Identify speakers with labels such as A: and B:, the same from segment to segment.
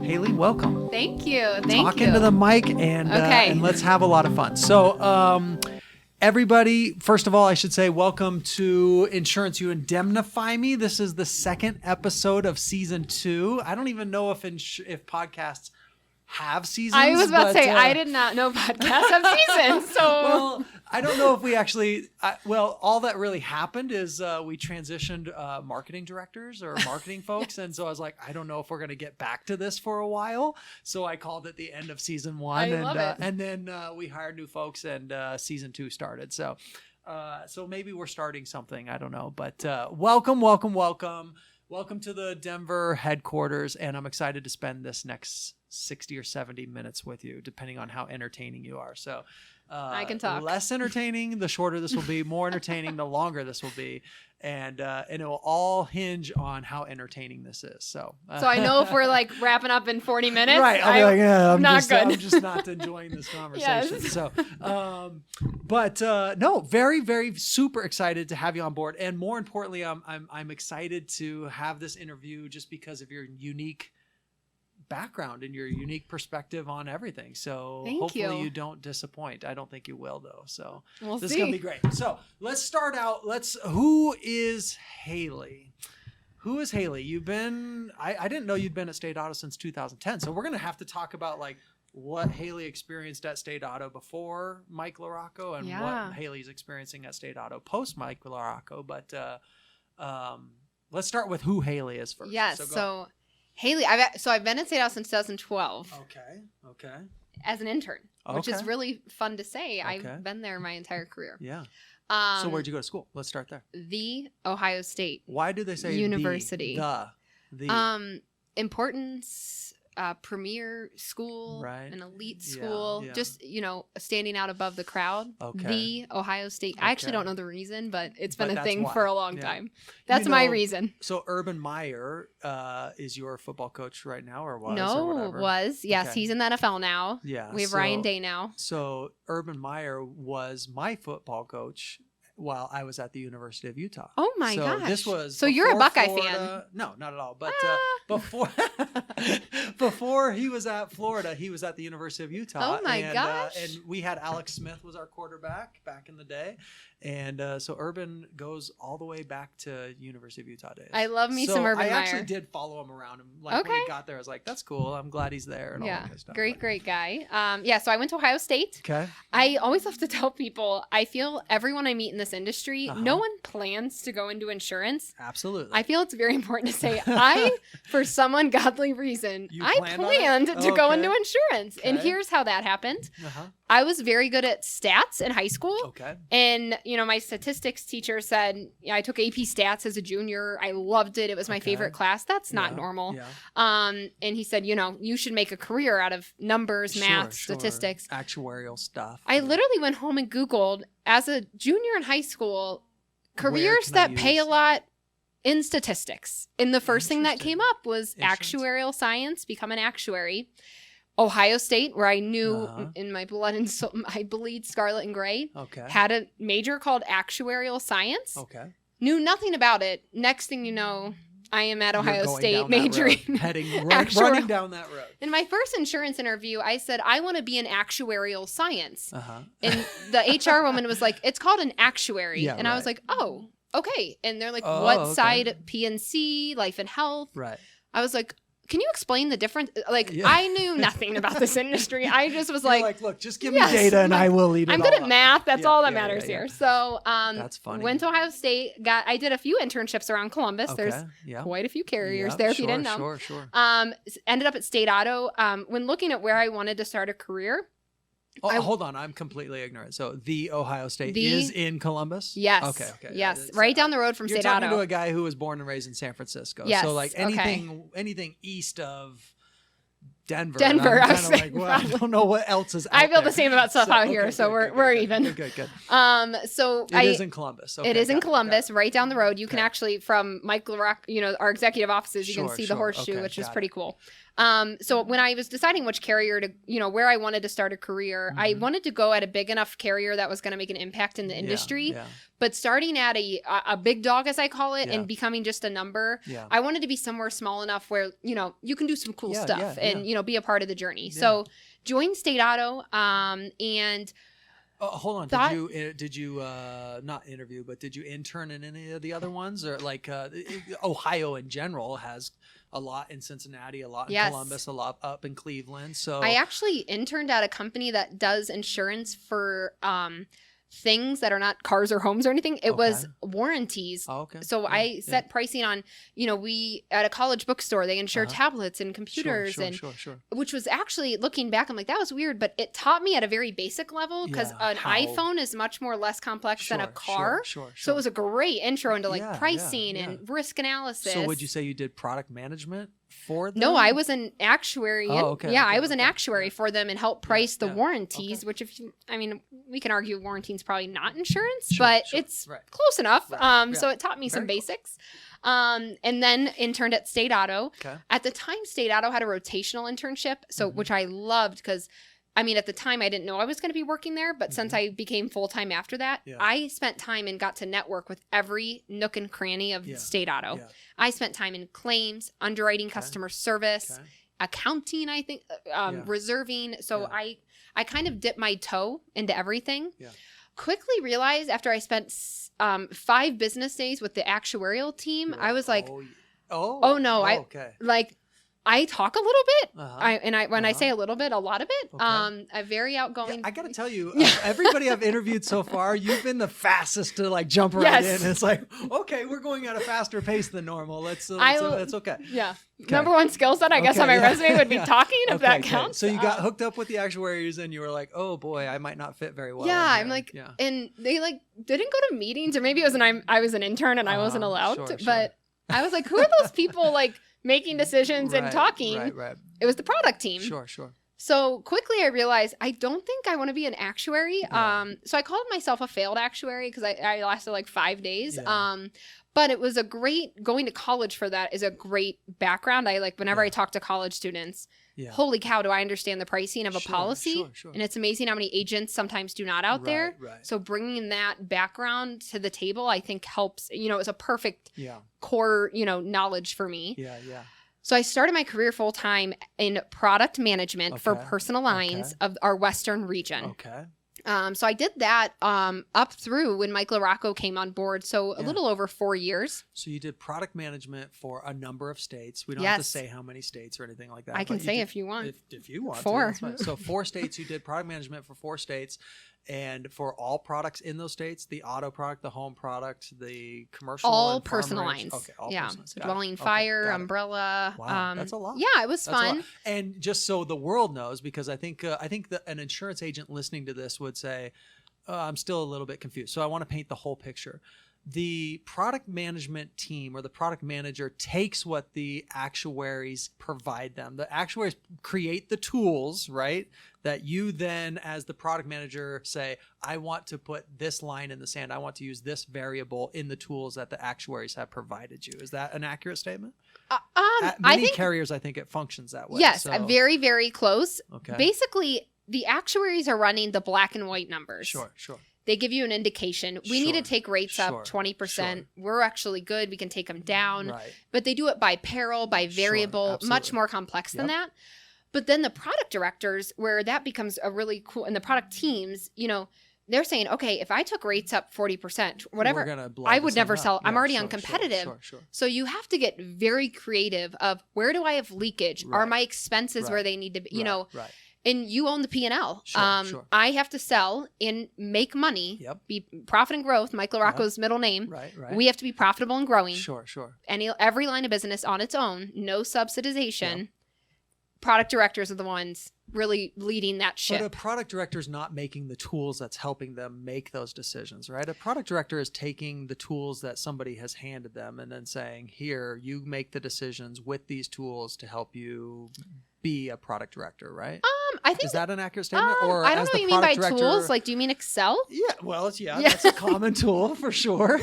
A: Haley, welcome.
B: Thank you.
A: Talk into the mic and let's have a lot of fun. So, everybody, first of all, I should say welcome to Insurance You Indemnify Me. This is the second episode of season 2. I don't even know if podcasts have seasons.
B: I was about to say, I did not know podcasts have seasons. So,
A: well, I don't know if we actually, all that really happened is we transitioned marketing directors or marketing folks. And so I was like, I don't know if we're going to get back to this for a while. So I called it the end of season 1. And then we hired new folks and season 2 started. So maybe we're starting something. I don't know. But welcome to the Denver headquarters. And I'm excited to spend this next 60 or 70 minutes with you, depending on how entertaining you are. So
B: I can talk.
A: Less entertaining, the shorter this will be. More entertaining, the longer this will be. And it will all hinge on how entertaining this is. So
B: I know if we're like wrapping up in 40 minutes.
A: Right. I'll be like, yeah, I'm just not enjoying this conversation.
B: Yes.
A: So, no, very, very super excited to have you on board. And more importantly, I'm excited to have this interview just because of your unique background and your unique perspective on everything. So hopefully you don't disappoint. I don't think you will though. So this is going to be great. So let's start out. Who is Haley? Who is Haley? You've been, I didn't know you'd been at State Auto since 2010. So we're going to have to talk about like what Haley experienced at State Auto before Mike Larocco and what Haley's experiencing at State Auto post Mike Larocco. But let's start with who Haley is first.
B: Yes. So Haley, I've been at State Auto since 2012.
A: Okay.
B: As an intern, which is really fun to say. Okay. I've been there my entire career.
A: Yeah. So where'd you go to school? Let's start there.
B: The Ohio State.
A: Why do they say
B: University?
A: The
B: importance. Premier school,
A: right.
B: An elite school,
A: yeah.
B: Just, standing out above the crowd.
A: Okay.
B: The Ohio State. I actually don't know the reason, but it's been a thing
A: why.
B: For a long time. That's my reason.
A: So Urban Meyer is your football coach right now or was?
B: No,
A: or whatever?
B: was. Yes, okay. He's in the NFL now.
A: Yeah.
B: We have Ryan Day now.
A: So Urban Meyer was my football coach while I was at the University of Utah.
B: Oh my gosh.
A: This was
B: so you're a Buckeye
A: Florida. Fan. No, not at all. But before he was at Florida, he was at the University of Utah.
B: Oh my gosh.
A: And we had Alex Smith was our quarterback back in the day. And so Urban goes all the way back to University of Utah days.
B: I love me some Urban Meyer.
A: I actually did follow him around. And when he got there, I was like, that's cool. I'm glad he's there. And all that kind of stuff.
B: Great guy. So I went to Ohio State.
A: Okay.
B: I always have to tell people, I feel everyone I meet in this industry, no one plans to go into insurance.
A: Absolutely.
B: I feel it's very important to say, for some ungodly reason, I planned to go into insurance. Okay. And here's how that happened. I was very good at stats in high school.
A: Okay.
B: And, my statistics teacher said, I took AP stats as a junior. I loved it. It was my favorite class. That's not normal.
A: Yeah.
B: And he said, you should make a career out of numbers, math, statistics.
A: Actuarial stuff.
B: I literally went home and Googled, as a junior in high school, careers that pay a lot in statistics. And the first thing that came up was actuarial science, become an actuary. Ohio State, where I knew in my blood and soul, I bleed scarlet and gray, had a major called actuarial science.
A: Okay.
B: Knew nothing about it. Next thing you know, I am at Ohio State majoring.
A: Running down that road.
B: In my first insurance interview, I said, I want to be in actuarial science. And the HR woman was like, it's called an actuary. And I was like, oh, okay. And they're like, what side? P&C, life and health.
A: Right.
B: I was like, can you explain the difference? I knew nothing about this industry. I just was like,
A: look, just give me data and I will lead it.
B: I'm good at math. That's all that matters here. So,
A: that's funny.
B: Went to Ohio State. I did a few internships around Columbus. There's quite a few carriers there if you didn't know.
A: Sure.
B: Ended up at State Auto. When looking at where I wanted to start a career.
A: Hold on. I'm completely ignorant. So the Ohio State is in Columbus?
B: Yes.
A: Okay.
B: Yes. Right down the road from State Auto.
A: You're talking to a guy who was born and raised in San Francisco.
B: Yes.
A: So like anything east of Denver.
B: Denver.
A: I'm
B: I was
A: kind of
B: saying
A: like, well, I don't know what else is out
B: I feel
A: there.
B: the same about stuff out here, so we're even.
A: Good.
B: So
A: It is in Columbus. Okay,
B: it is in
A: got
B: Columbus,
A: it.
B: right down the road. You can
A: Okay.
B: actually, from Michael Rock, our executive offices, you can
A: Sure,
B: see the
A: sure.
B: horseshoe,
A: Okay,
B: which is
A: got
B: pretty
A: it.
B: cool. So when I was deciding which carrier to, where I wanted to start a career, I wanted to go at a big enough carrier that was going to make an impact in the industry.
A: Yeah.
B: But starting at a big dog, as I call it,
A: Yeah.
B: and becoming just a number,
A: Yeah.
B: I wanted to be somewhere small enough where, you can do some cool
A: Yeah,
B: stuff
A: yeah,
B: and, be a part of the journey.
A: Yeah.
B: So joined State Auto, and
A: hold on.
B: thought-
A: Did you not interview, but did you intern in any of the other ones? Or like Ohio in general has a lot in Cincinnati, a lot in
B: Yes.
A: Columbus, a lot up in Cleveland. So
B: I actually interned at a company that does insurance for things that are not cars or homes or anything. It was warranties.
A: Oh, okay.
B: So
A: Yeah,
B: I set pricing on, we at a college bookstore, they insure tablets and computers,
A: Sure.
B: which was actually, looking back, I'm like, that was weird, but it taught me at a very basic level because an iPhone is much more less complex than a car.
A: Sure.
B: So it was a great intro into
A: Yeah,
B: pricing
A: yeah.
B: and risk analysis.
A: So would you say you did product management for them?
B: No, I was an actuary. I was an actuary
A: Yeah.
B: for them and helped price the
A: yeah.
B: warranties, which we can argue warranties probably not insurance,
A: Sure,
B: but
A: sure.
B: it's
A: Right.
B: close enough.
A: Right.
B: So it taught me some
A: Very cool.
B: basics. And then interned at State Auto.
A: Okay.
B: At the time, State Auto had a rotational internship, so which I loved because at the time I didn't know I was going to be working there, but since I became full-time after that, I spent time and got to network with every nook and cranny of State Auto.
A: Yeah.
B: I spent time in claims, underwriting, customer service, accounting, I think, reserving. So I kind of dipped my toe into everything. Yeah. Quickly realized after I spent 5 business days with the actuarial team, I was like, I talk a little bit. When I say a little bit, a lot of it. I'm very outgoing.
A: I got to tell you, everybody I've interviewed so far, you've been the fastest to jump right in. It's like, okay, we're going at a faster pace than normal. That's okay.
B: Yeah.
A: Okay.
B: Number one skill set, I guess, on my resume would be talking, if that counts.
A: So you got hooked up with the actuaries and you were like, oh boy, I might not fit very well.
B: Yeah, I'm like, and they didn't go to meetings, or maybe it was I was an intern and I wasn't allowed to, but I was like, who are those people making decisions and talking?
A: Right.
B: It was the product team.
A: Sure.
B: So quickly I realized I don't think I want to be an actuary. So I called myself a failed actuary because I lasted 5 days. But it was going to college for that is a great background. Whenever I talk to college students, holy cow, do I understand the pricing of a policy? Sure. And it's amazing how many agents sometimes do not out there. Right. So bringing that background to the table, I think helps, it's a perfect core, knowledge for me. Yeah. So I started my career full-time in product management for personal lines of our Western region. Okay. So I did that up through when Mike Larocco came on board, so a little over 4 years.
A: So you did product management for a number of states. We don't have to say how many states or anything like that.
B: I can say if you want.
A: If you want
B: 4.
A: to. That's fine. So 4 states, you did product management for 4 states. And for all products in those states, the auto product, the home product, the commercial,
B: all
A: and
B: personal
A: farm range.
B: lines.
A: Okay, all
B: personal
A: lines.
B: Dwelling, fire, umbrella.
A: Wow, that's a lot.
B: Yeah, it was fun.
A: And just so the world knows, because I think that an insurance agent listening to this would say, I'm still a little bit confused. So I want to paint the whole picture. The product management team or the product manager takes what the actuaries provide them. The actuaries create the tools, right? That you then, as the product manager, say, I want to put this line in the sand. I want to use this variable in the tools that the actuaries have provided you. Is that an accurate statement? Many carriers, I think it functions that way.
B: Yes, very, very close.
A: Okay.
B: Basically, the actuaries are running the black and white numbers.
A: Sure.
B: They give you an indication. We need to take rates up 20%. We're actually good. We can take them down. Right. But they do it by peril, by variable, much more complex than that. But then the product directors, where that becomes a really cool, and the product teams, they're saying, okay, if I took rates up 40%, whatever, I would never sell. I'm already uncompetitive. Sure. So you have to get very creative of where do I have leakage? Right. Are my expenses where they need to be? Right. And you own the P&L. Sure. I have to sell and make money, be profit and growth, Mike Larocco's middle name. Right. We have to be profitable and growing. Sure. Every line of business on its own, no subsidization. Product directors are the ones really leading that ship.
A: But a product director is not making the tools that's helping them make those decisions, right? A product director is taking the tools that somebody has handed them and then saying, here, you make the decisions with these tools to help you be a product director, right?
B: I think
A: is that an accurate statement?
B: Or I don't know what you mean by tools. Like, do you mean Excel?
A: Yeah, well, that's a common tool for sure.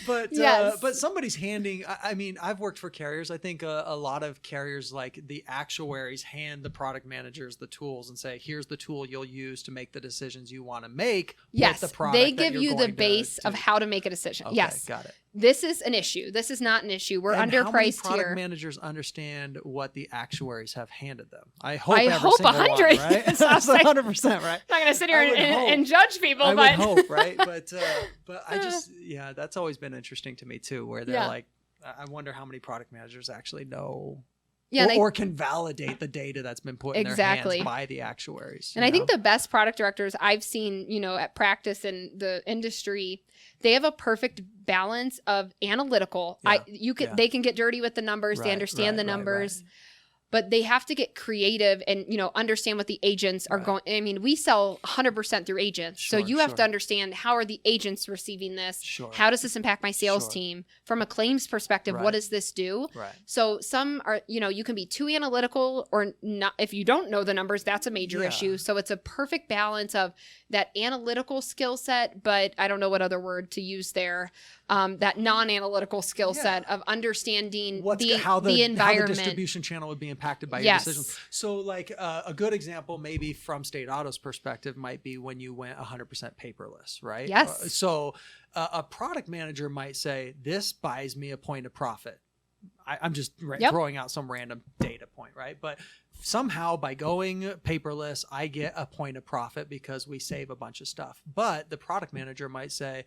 A: But somebody's handing. I mean, I've worked for carriers. I think a lot of carriers, like the actuaries, hand the product managers the tools and say, "Here's the tool you'll use to make the decisions you want to make."
B: Yes,
A: with the product
B: they give you the base of how to make a decision.
A: Okay,
B: yes,
A: got it.
B: This is an issue. This is not an issue. We're underpriced here. How many
A: product managers understand what the actuaries have handed them? I hope
B: 100.
A: One, right?
B: That's
A: 100%, right?
B: I'm not going to sit here and judge people,
A: I
B: but
A: would hope, right? But I just, that's always been interesting to me too, where they're like, I wonder how many product managers actually know. Or can validate the data that's been put in their hands by the actuaries.
B: And I think the best product directors I've seen, at practice in the industry, they have a perfect balance of analytical. They can get dirty with the numbers. They understand the numbers. But they have to get creative and, understand what the agents are going. I mean, we sell 100% through agents. So you have to understand, how are the agents receiving this? How does this impact my sales team? From a claims perspective, what does this do? So some are, you can be too analytical or not. If you don't know the numbers, that's a major issue. So it's a perfect balance of that analytical skill set, but I don't know what other word to use there. That non-analytical skill set of understanding how the environment.
A: How the distribution channel would be impacted by your decisions. So like a good example maybe from State Auto's perspective might be when you went 100% paperless, right?
B: Yes.
A: So a product manager might say, this buys me a point of profit. I'm just throwing out some random data point, right? But somehow by going paperless, I get a point of profit because we save a bunch of stuff. But the product manager might say,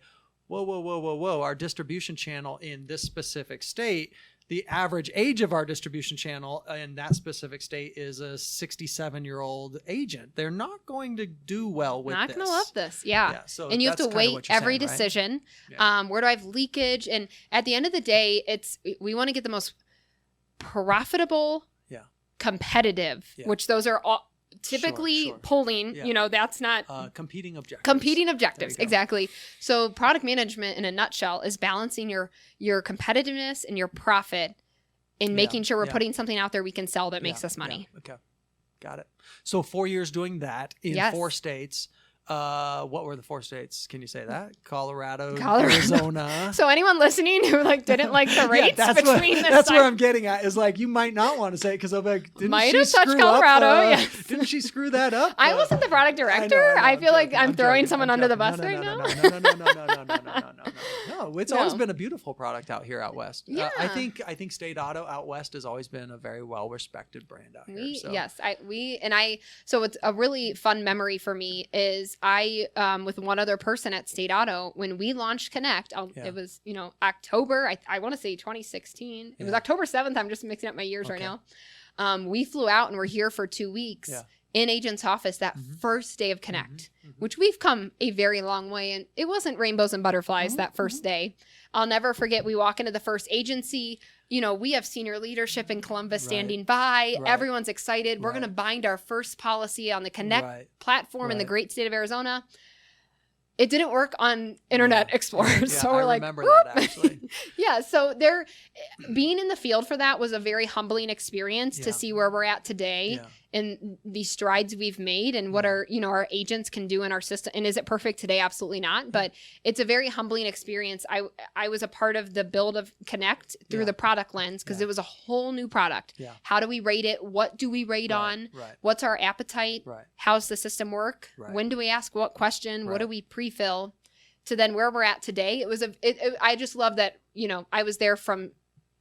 A: whoa, our distribution channel in this specific state, the average age of our distribution channel in that specific state is a 67-year-old agent. They're not going to do well with this.
B: Not going to love this. Yeah.
A: So
B: and you have to weigh every decision. Right? Where do I have leakage? And at the end of the day, we want to get the most profitable, competitive, which those are all typically polling, that's not
A: competing objectives.
B: Competing objectives, exactly. So product management in a nutshell is balancing your competitiveness and your profit in making sure we're putting something out there we can sell that makes us money.
A: Okay. Got it. So 4 years doing that in 4 states. What were the 4 states? Can you say that? Colorado. Arizona.
B: So anyone listening who didn't like the rates
A: that's where I'm getting at is you might not want to say it because I'm like,
B: might have touched Colorado.
A: Didn't she screw that up?
B: I wasn't the product director. I feel like I'm throwing someone under the bus right now.
A: No, it's always been a beautiful product out here out west. Yeah. I think State Auto out west has always been a very well respected brand out here.
B: So it's a really fun memory for me is I, with one other person at State Auto, when we launched Connect, it was, October, I want to say 2016. It was October 7th. I'm just mixing up my years right now. We flew out and were here for 2 weeks in agent's office that first day of Connect, which we've come a very long way. And it wasn't rainbows and butterflies that first day. I'll never forget, we walk into the first agency. We have senior leadership in Columbus standing by. Everyone's excited. We're going to bind our first policy on the Connect platform in the great state of Arizona. It didn't work on Internet Explorer. So we're like,
A: remember that actually.
B: So being in the field for that was a very humbling experience to see where we're at today and the strides we've made and what our agents can do in our system. And is it perfect today? Absolutely not. But it's a very humbling experience. I was a part of the build of Connect through the product lens because it was a whole new product. How do we rate it? What do we rate on? What's our appetite? How's the system work? When do we ask what question? What do we pre-fill? To then where we're at today. It was I just love that, I was there from,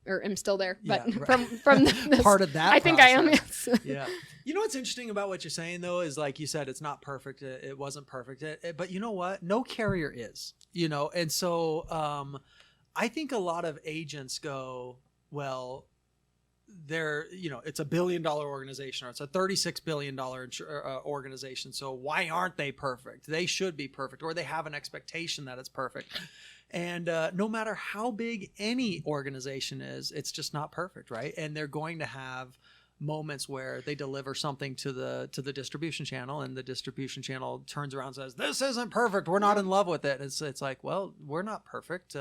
B: or am still there, but from this,
A: part of that
B: I think I am. Yes.
A: Yeah. What's interesting about what you're saying though is like you said, it's not perfect. It wasn't perfect. But you know what? No carrier is, and so I think a lot of agents go, well, it's $1 billion organization or it's a $36 billion organization. So why aren't they perfect? They should be perfect, or they have an expectation that it's perfect. And no matter how big any organization is, it's just not perfect, right? And they're going to have moments where they deliver something to the distribution channel, and the distribution channel turns around and says, "This isn't perfect. We're not in love with it." It's like, well, we're not perfect.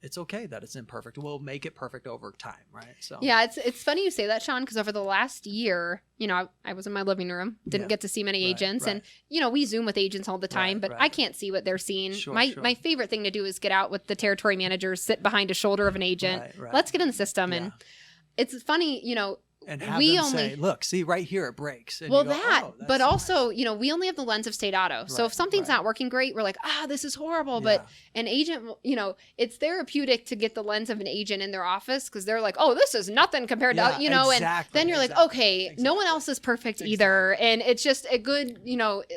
A: It's okay that it's imperfect. We'll make it perfect over time, right? So
B: yeah, it's funny you say that, Shawn, because over the last year, I was in my living room, didn't get to see many agents, and we Zoom with agents all the time, but I can't see what they're seeing. My favorite thing to do is get out with the territory managers, sit behind a shoulder of an agent. Let's get in the system, and it's funny,
A: and have them say, look, see right here, it breaks. And
B: but also, we only have the lens of state auto. So if something's not working great, we're like, this is horrible. But an agent, it's therapeutic to get the lens of an agent in their office, because they're like, oh, this is nothing compared to, and then you're like, okay, no one else is perfect either. And it's just a good,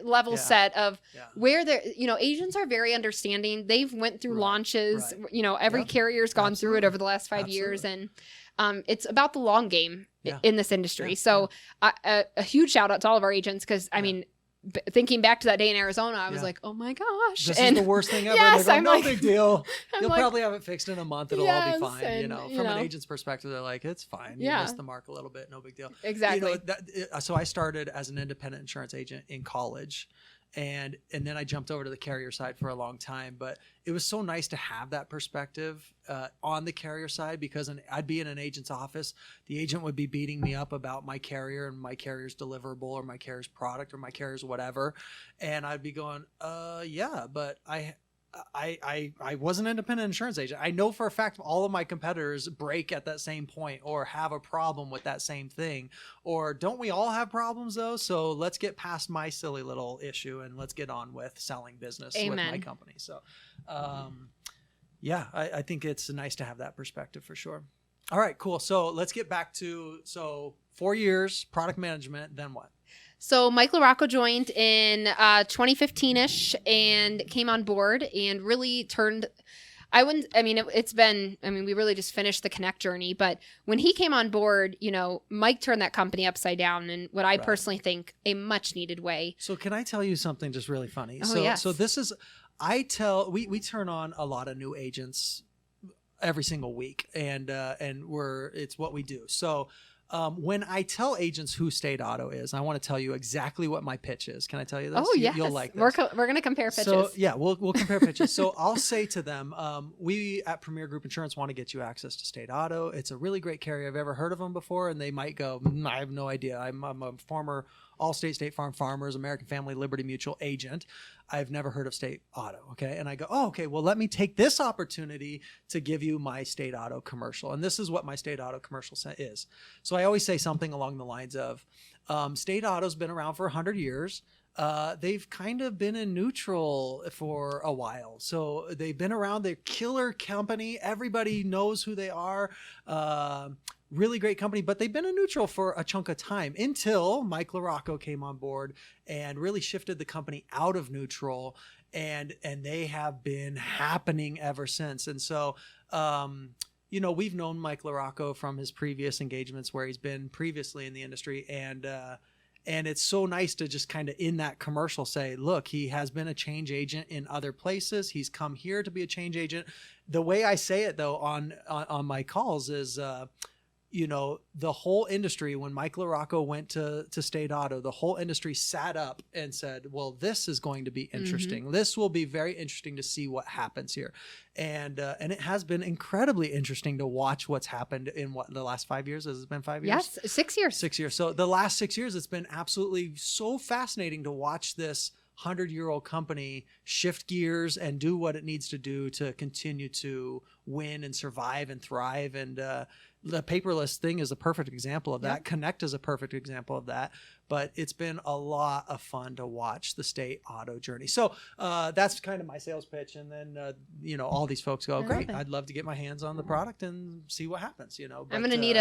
B: level set of where they're, agents are very understanding. They've went through launches, every carrier's gone through it over the last 5 years. And it's about the long game in this industry. So a huge shout out to all of our agents, because I mean, thinking back to that day in Arizona, I was like, oh my gosh.
A: This is the worst thing ever.
B: Yes,
A: I'm no big deal. You'll probably have it fixed in a month. It'll all be fine.
B: And,
A: from an agent's perspective, they're like, it's fine. You missed the mark a little bit. No big deal.
B: Exactly.
A: So I started as an independent insurance agent in college. And then I jumped over to the carrier side for a long time, but it was so nice to have that perspective on the carrier side, because I'd be in an agent's office. The agent would be beating me up about my carrier and my carrier's deliverable or my carrier's product or my carrier's whatever. And I'd be going, but I was an independent insurance agent. I know for a fact all of my competitors break at that same point or have a problem with that same thing. Or don't we all have problems though? So let's get past my silly little issue and let's get on with selling business with my company. So, I think it's nice to have that perspective for sure. All right, cool. So let's get back to, 4 years, product management, then what?
B: So Mike Larocco joined in 2015-ish and came on board and really turned, we really just finished the Connect journey, but when he came on board, Mike turned that company upside down in what I personally think a much needed way.
A: So can I tell you something just really funny?
B: Oh, yes.
A: So this is, we turn on a lot of new agents every single week, and it's what we do. So when I tell agents who State Auto is, I want to tell you exactly what my pitch is. Can I tell you this?
B: Oh, yes.
A: You'll like this.
B: We're going to compare pitches.
A: So, we'll compare pitches. So I'll say to them, we at Premier Group Insurance want to get you access to State Auto. It's a really great carrier. I've ever heard of them before. And they might go, I have no idea. I'm a former Allstate, State Farm, Farmers, American Family, Liberty Mutual agent. I've never heard of State Auto. Okay. And I go, oh, okay, well, let me take this opportunity to give you my State Auto commercial. And this is what my State Auto commercial is. So I always say something along the lines of, State Auto's been around for 100 years. They've kind of been in neutral for a while. So they've been around. They're a killer company. Everybody knows who they are. Really great company, but they've been in neutral for a chunk of time until Mike Larocco came on board and really shifted the company out of neutral, and they have been happening ever since. And so, we've known Mike Larocco from his previous engagements where he's been previously in the industry, and it's so nice to just kind of in that commercial say, look, he has been a change agent in other places. He's come here to be a change agent. The way I say it though on my calls is, the whole industry, when Mike Larocco went to State Auto, the whole industry sat up and said, well, this is going to be interesting. Mm-hmm. This will be very interesting to see what happens here. And it has been incredibly interesting to watch what's happened in the last 5 years. Has it been 5 years?
B: Yes, 6 years.
A: 6 years. So the last 6 years, it's been absolutely so fascinating to watch this 100-year-old company shift gears and do what it needs to do to continue to win and survive and thrive. And the paperless thing is a perfect example of that. Yep. Connect is a perfect example of that. But it's been a lot of fun to watch the State Auto journey. So that's kind of my sales pitch. And then, all these folks go, great, I'd love to get my hands on the product and see what happens, But,
B: I'm going to need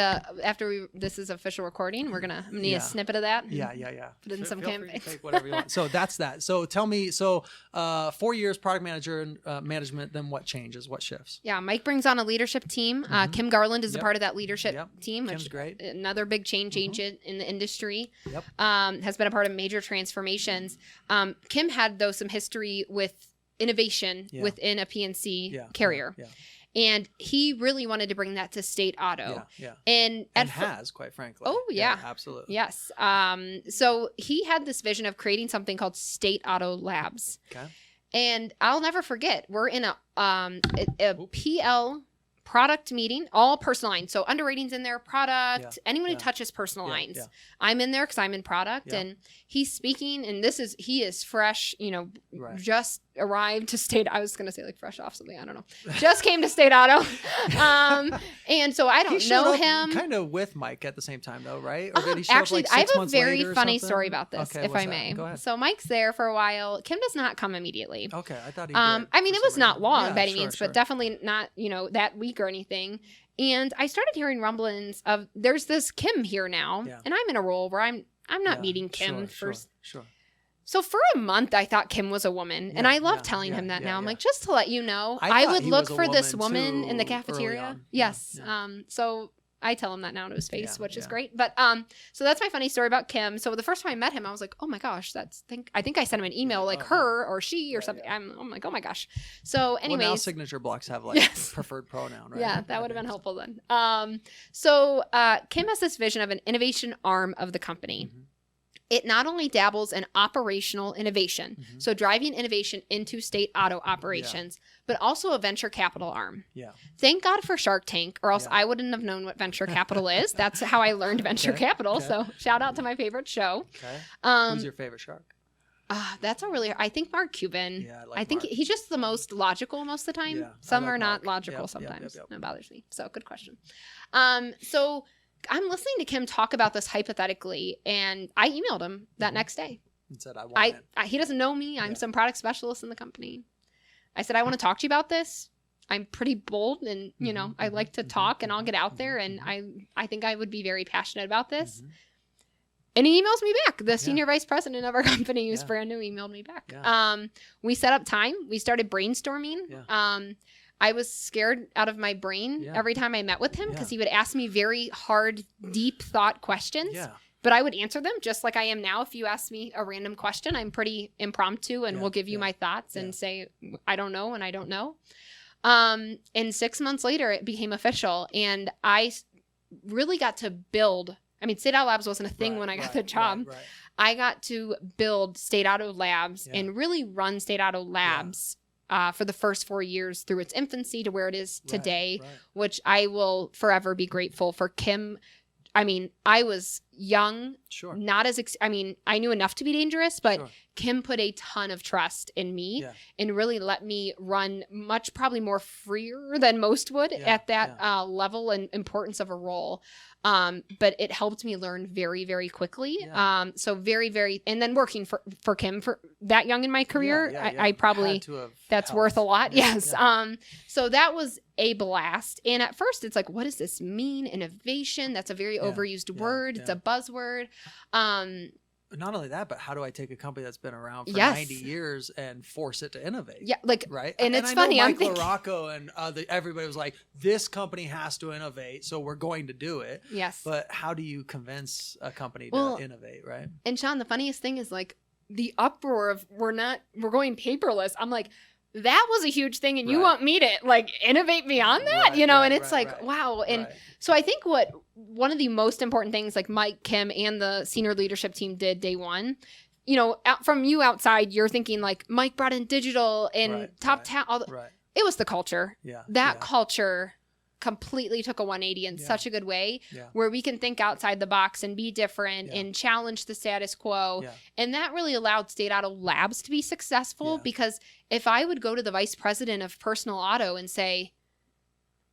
B: this is official recording, I'm going to need a snippet of that.
A: Yeah.
B: Put in some campaigns.
A: Take whatever you want. So that's that. So tell me, 4 years product manager and management, then what changes? What shifts?
B: Yeah, Mike brings on a leadership team. Kim Garland is a part of that leadership team.
A: Kim's great.
B: Another big change agent in the industry.
A: Yep.
B: Has been a part of major transformations. Kim had, though, some history with innovation within a PNC carrier. And he really wanted to bring that to State Auto. And
A: has, quite frankly.
B: Oh, yeah.
A: Absolutely.
B: Yes. So he had this vision of creating something called State Auto Labs.
A: Okay.
B: And I'll never forget, we're in a PL product meeting, all personal lines. So underwriting's in there, product, anyone who touches personal lines. I'm in there because I'm in product, and he's speaking, and he is fresh, just arrived to State. I was going to say like fresh off something. I don't know. Just came to State Auto. And so I don't know him.
A: Kind of with Mike at the same time though, right? Or did he show
B: actually,
A: up like 6 months
B: I have a very
A: later
B: funny
A: or
B: story about this,
A: okay,
B: if I may.
A: Go ahead.
B: So Mike's there for a while. Kim does not come immediately.
A: Okay, I thought he did.
B: I mean, it was not long by any
A: sure,
B: means, but definitely not, that week or anything. And I started hearing rumblings of there's this Kim here now, and I'm in a role where I'm not meeting Kim first.
A: Sure.
B: So for a month, I thought Kim was a woman, and I love telling him that now. I'm like, just to let you know, I would look for this woman in the cafeteria. Yes. So I tell him that now to his face, which is great. But so that's my funny story about Kim. So the first time I met him, I was like, oh my gosh, I think I sent him an email like her or she or something. I'm like, oh my gosh. So anyways,
A: now signature blocks have like preferred pronoun, right?
B: Yeah, that would have been helpful then. So Kim has this vision of an innovation arm of the company. Mm-hmm. It not only dabbles in operational innovation, so driving innovation into State Auto operations, but also a venture capital arm. Yeah. Thank God for Shark Tank, or else I wouldn't have known what venture capital is. That's how I learned venture capital. Okay. So shout out to my favorite show.
A: Okay. Who's your favorite shark?
B: That's a really, I think Mark Cuban.
A: Yeah, I
B: think
A: Mark.
B: He's just the most logical most of the time.
A: Yeah,
B: Some are
A: Mark.
B: not logical sometimes.
A: Yep.
B: That bothers me. So good question. So I'm listening to Kim talk about this hypothetically, and I emailed him that next day.
A: And said, I want it.
B: He doesn't know me. I'm some product specialist in the company. I said, I want to talk to you about this. I'm pretty bold, and, I like to talk, and I'll get out there, and I think I would be very passionate about this. And he emails me back. The senior vice president of our company, who's brand new, emailed me back. Yeah. We set up time. We started brainstorming. Yeah. I was scared out of my brain every time I met with him because he would ask me very hard, deep thought questions. Yeah. But I would answer them just like I am now. If you ask me a random question, I'm pretty impromptu and will give you my thoughts and say, I don't know and I don't know. And 6 months later, it became official. And I really got to build. I mean, State Auto Labs wasn't a thing when I got the job. Right. I got to build State Auto Labs and really run State Auto Labs for the first 4 years through its infancy to where it is today, which I will forever be grateful for Kim. I mean, I was young, not as, I knew enough to be dangerous, but Kim put a ton of trust in me and really let me run probably more freer than most would at that level and importance of a role. But it helped me learn very, very quickly. Yeah. So very, very, and then working for Kim for that young in my career, I probably, that's worth a lot. Yeah, yes. Yeah. So that was a blast. And at first it's like, what does this mean? Innovation. That's a very overused word. It's a buzzword.
A: Not only that, but how do I take a company that's been around for 90 years and force it to innovate? Yeah, right. And it's funny. I'm thinking Larocco and everybody was like, "This company has to innovate, so we're going to do it." Yes. But how do you convince a company to innovate, right?
B: And Shawn, the funniest thing is like the uproar of we're going paperless. I'm like, that was a huge thing, and you want me to like innovate beyond that, and it's wow. And so I think one of the most important things like Mike, Kim, and the senior leadership team did day one, from you outside, you're thinking like Mike brought in digital and top talent. It was the culture. Yeah. That culture completely took a 180 in such a good way where we can think outside the box and be different and challenge the status quo. Yeah. And that really allowed State Auto Labs to be successful because if I would go to the vice president of personal auto and say,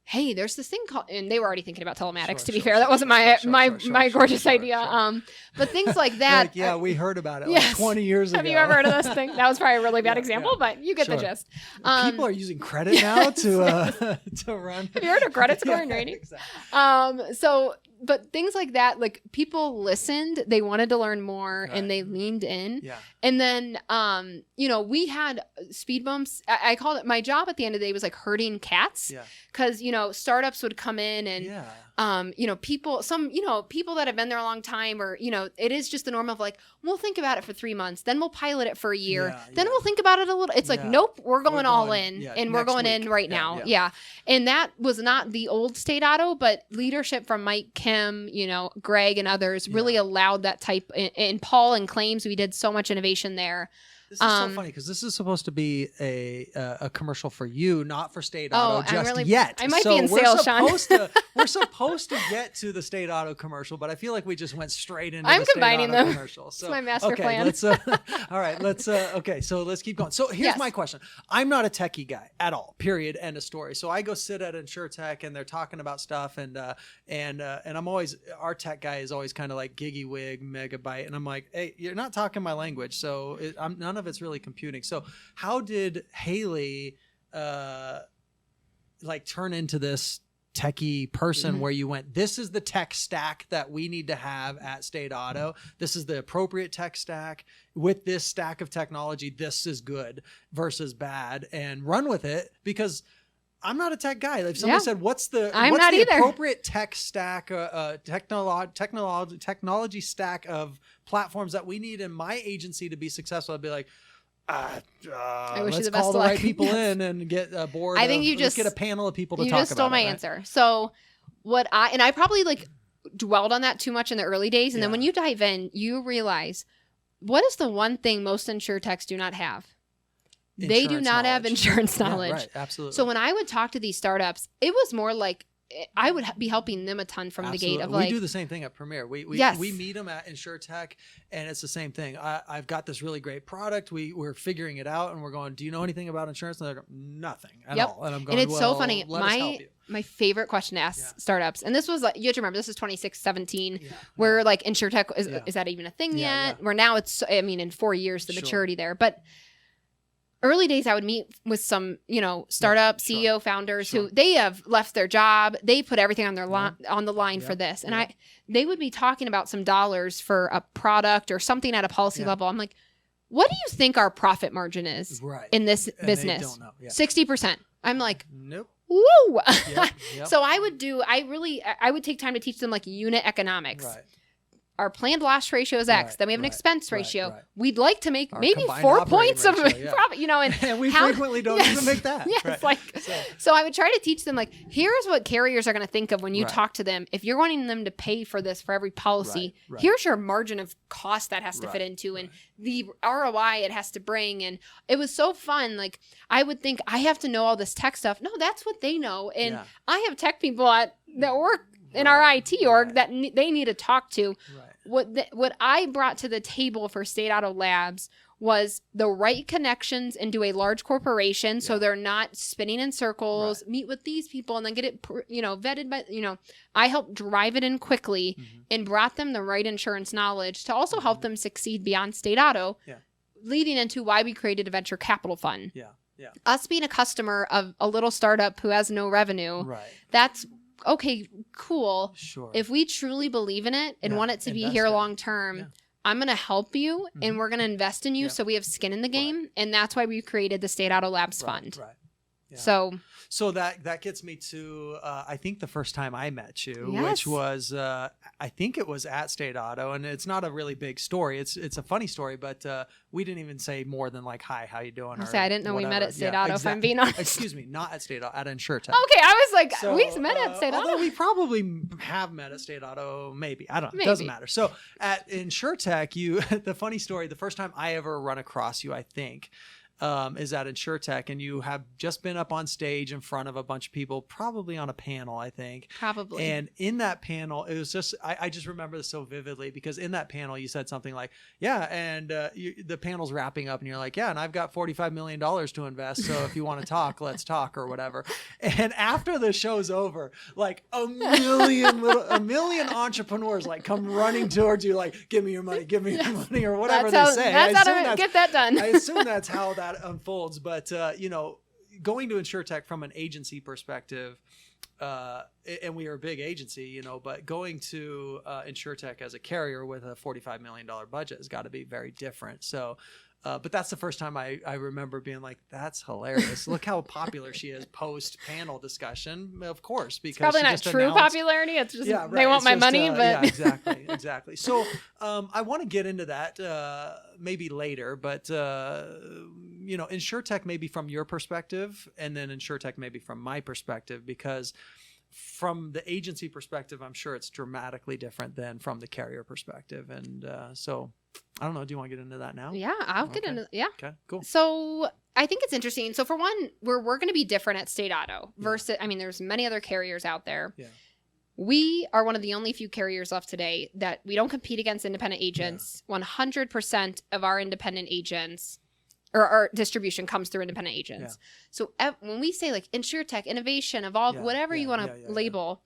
B: hey, there's this thing called, and they were already thinking about telematics, to be fair. That wasn't my gorgeous idea. But things like that.
A: Like, we heard about it like 20 years ago.
B: Have you ever heard of this thing? That was probably a really bad example, but you get the gist.
A: People are using credit now to run.
B: Have you heard of credit scoring rating? Exactly. But things like that, like people listened, they wanted to learn more and they leaned in. Yeah. And then, we had speed bumps. I called it, my job at the end of the day was like herding cats. Yeah. Cause, startups would come in and People that have been there a long time, or, it is just the norm of like, we'll think about it for 3 months, then we'll pilot it for a year, then we'll think about it a little. It's like, nope, we're going all in, and we're going in right now. Yeah. And that was not the old State Auto, but leadership from Mike, Kim, Greg and others really allowed that type, and Paul and claims, we did so much innovation there.
A: This is so funny because this is supposed to be a commercial for you, not for State Auto yet.
B: I might be in sales, Shawn.
A: We're supposed to get to the State Auto commercial, but I feel like we just went straight into
B: I'm
A: the State
B: combining
A: Auto
B: them.
A: commercial. So,
B: it's my master plan.
A: Let's, all right, so let's keep going. So here's my question. I'm not a techie guy at all, period, end of story. So I go sit at Insuretech and they're talking about stuff and I'm always, our tech guy is always kind of like giggy wig, megabyte. And I'm like, hey, you're not talking my language. So none of it's really computing. So how did Haley turn into this techie person where you went, this is the tech stack that we need to have at State Auto. This is the appropriate tech stack. With this stack of technology, this is good versus bad, and run with it? Because I'm not a tech guy. If somebody said, what's the appropriate tech stack, technology stack of platforms that we need in my agency to be successful, I'd be like,
B: I wish you
A: let's
B: the best
A: call
B: of
A: the
B: luck.
A: right people in and get a board.
B: I think
A: let's get a panel of people to talk about it.
B: You just stole my answer. So I probably dwelled on that too much in the early days. And then when you dive in, you realize, what is the one thing most insurtechs do not have? They do not have insurance knowledge.
A: Yeah, right, absolutely.
B: So when I would talk to these startups, it was more like I would be helping them a ton from the gate of
A: we do the same thing at Premier. We meet them at Insurtech, and it's the same thing. I've got this really great product. We're figuring it out, and we're going, do you know anything about insurance? And they're going, nothing at all. And I'm going,
B: and it's so funny. My favorite question to ask startups, and this was like, you have to remember, this is 2017, where like Insurtech, is that even a thing yet? Where now it's, in 4 years, the maturity there. But early days, I would meet with some, startup CEO founders who they have left their job. They put everything on their on the line for this. And they would be talking about some dollars for a product or something at a policy level. I'm like, what do you think our profit margin is in this business? They don't know. 60%. I'm like,
A: nope.
B: Woo!
A: Yep.
B: So I would take time to teach them like unit economics.
A: Right.
B: Our planned loss ratio is X. Then we have an expense ratio.
A: Right.
B: We'd like to make
A: Our
B: maybe 4 points of
A: ratio,
B: profit,
A: and we frequently don't even make that.
B: Yes, so I would try to teach them like, here's what carriers are going to think of when you talk to them. If you're wanting them to pay for this for every policy, here's your margin of cost that has to fit into, and the ROI it has to bring. And it was so fun. Like, I would think I have to know all this tech stuff. No, that's what they know. And I have tech people that work in our IT org that they need to talk to. What I brought to the table for State Auto Labs was the right connections into a large corporation, so they're not spinning in circles. Meet with these people and then get it, vetted by. I helped drive it in quickly and brought them the right insurance knowledge to also help them succeed beyond State Auto, leading into why we created a venture capital fund. Us being a customer of a little startup who has no revenue, that's okay, cool.
A: Sure.
B: If we truly believe in it and want it to be here long term, I'm going to help you and we're going to invest in you so we have skin in the game. And that's why we created the State Auto Labs Fund.
A: Right. Yeah.
B: So
A: that gets me to, I think the first time I met you, which was, I think it was at State Auto, and it's not a really big story. It's a funny story, but we didn't even say more than like, hi, how you doing?
B: I didn't know we met at State Auto, if I'm being honest.
A: Excuse me, not at State Auto, at Insuretech.
B: Okay, I was like, we met at State Auto.
A: Although we probably have met at State Auto, maybe. I don't know. It doesn't matter. So at Insuretech, the funny story, the first time I ever run across you, I think, is at Insurtech, and you have just been up on stage in front of a bunch of people, probably on a panel, I think.
B: Probably.
A: And in that panel, it was just, I just remember this so vividly, because in that panel, you said something like, the panel's wrapping up, and you're like, and I've got $45 million to invest, so if you want to talk, let's talk, or whatever. And after the show's over, like a million entrepreneurs like come running towards you, like, give me your money, or whatever they say.
B: That's how to get that done.
A: I assume that's how that unfolds. But going to Insurtech from an agency perspective, and we are a big agency, but going to Insurtech as a carrier with a $45 million budget has got to be very different. So But that's the first time I remember being like, that's hilarious. Look how popular she is post panel discussion. Of course, because
B: It's probably not true popularity. It's just they want my money. But
A: yeah, exactly. So I want to get into that maybe later, but Insuretech maybe from your perspective, and then Insuretech maybe from my perspective, because from the agency perspective, I'm sure it's dramatically different than from the carrier perspective. And so I don't know. Do you want to get into that now?
B: Yeah, I'll get into yeah.
A: Okay, cool.
B: So I think it's interesting. So for one, we're going to be different at State Auto versus, I mean, there's many other carriers out there. Yeah. We are one of the only few carriers left today that we don't compete against independent agents. 100% of our independent agents or our distribution comes through independent agents. Yeah. So when we say like Insurtech, innovation, evolve, whatever you want to label,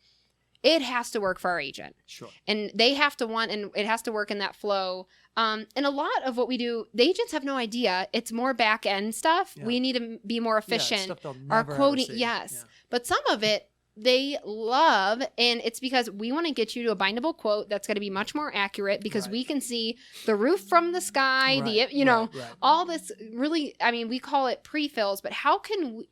B: it has to work for our agent.
A: Sure.
B: And they have to and it has to work in that flow. And a lot of what we do, the agents have no idea. It's more back end stuff. Yeah. We need to be more efficient.
A: Stuff they'll never
B: our quoting,
A: ever see.
B: yes.
A: Yeah.
B: But some of it they love, and it's because we want to get you to a bindable quote that's going to be much more accurate, because we can see the roof from the sky, all this really, I mean, we call it pre-fills, but how can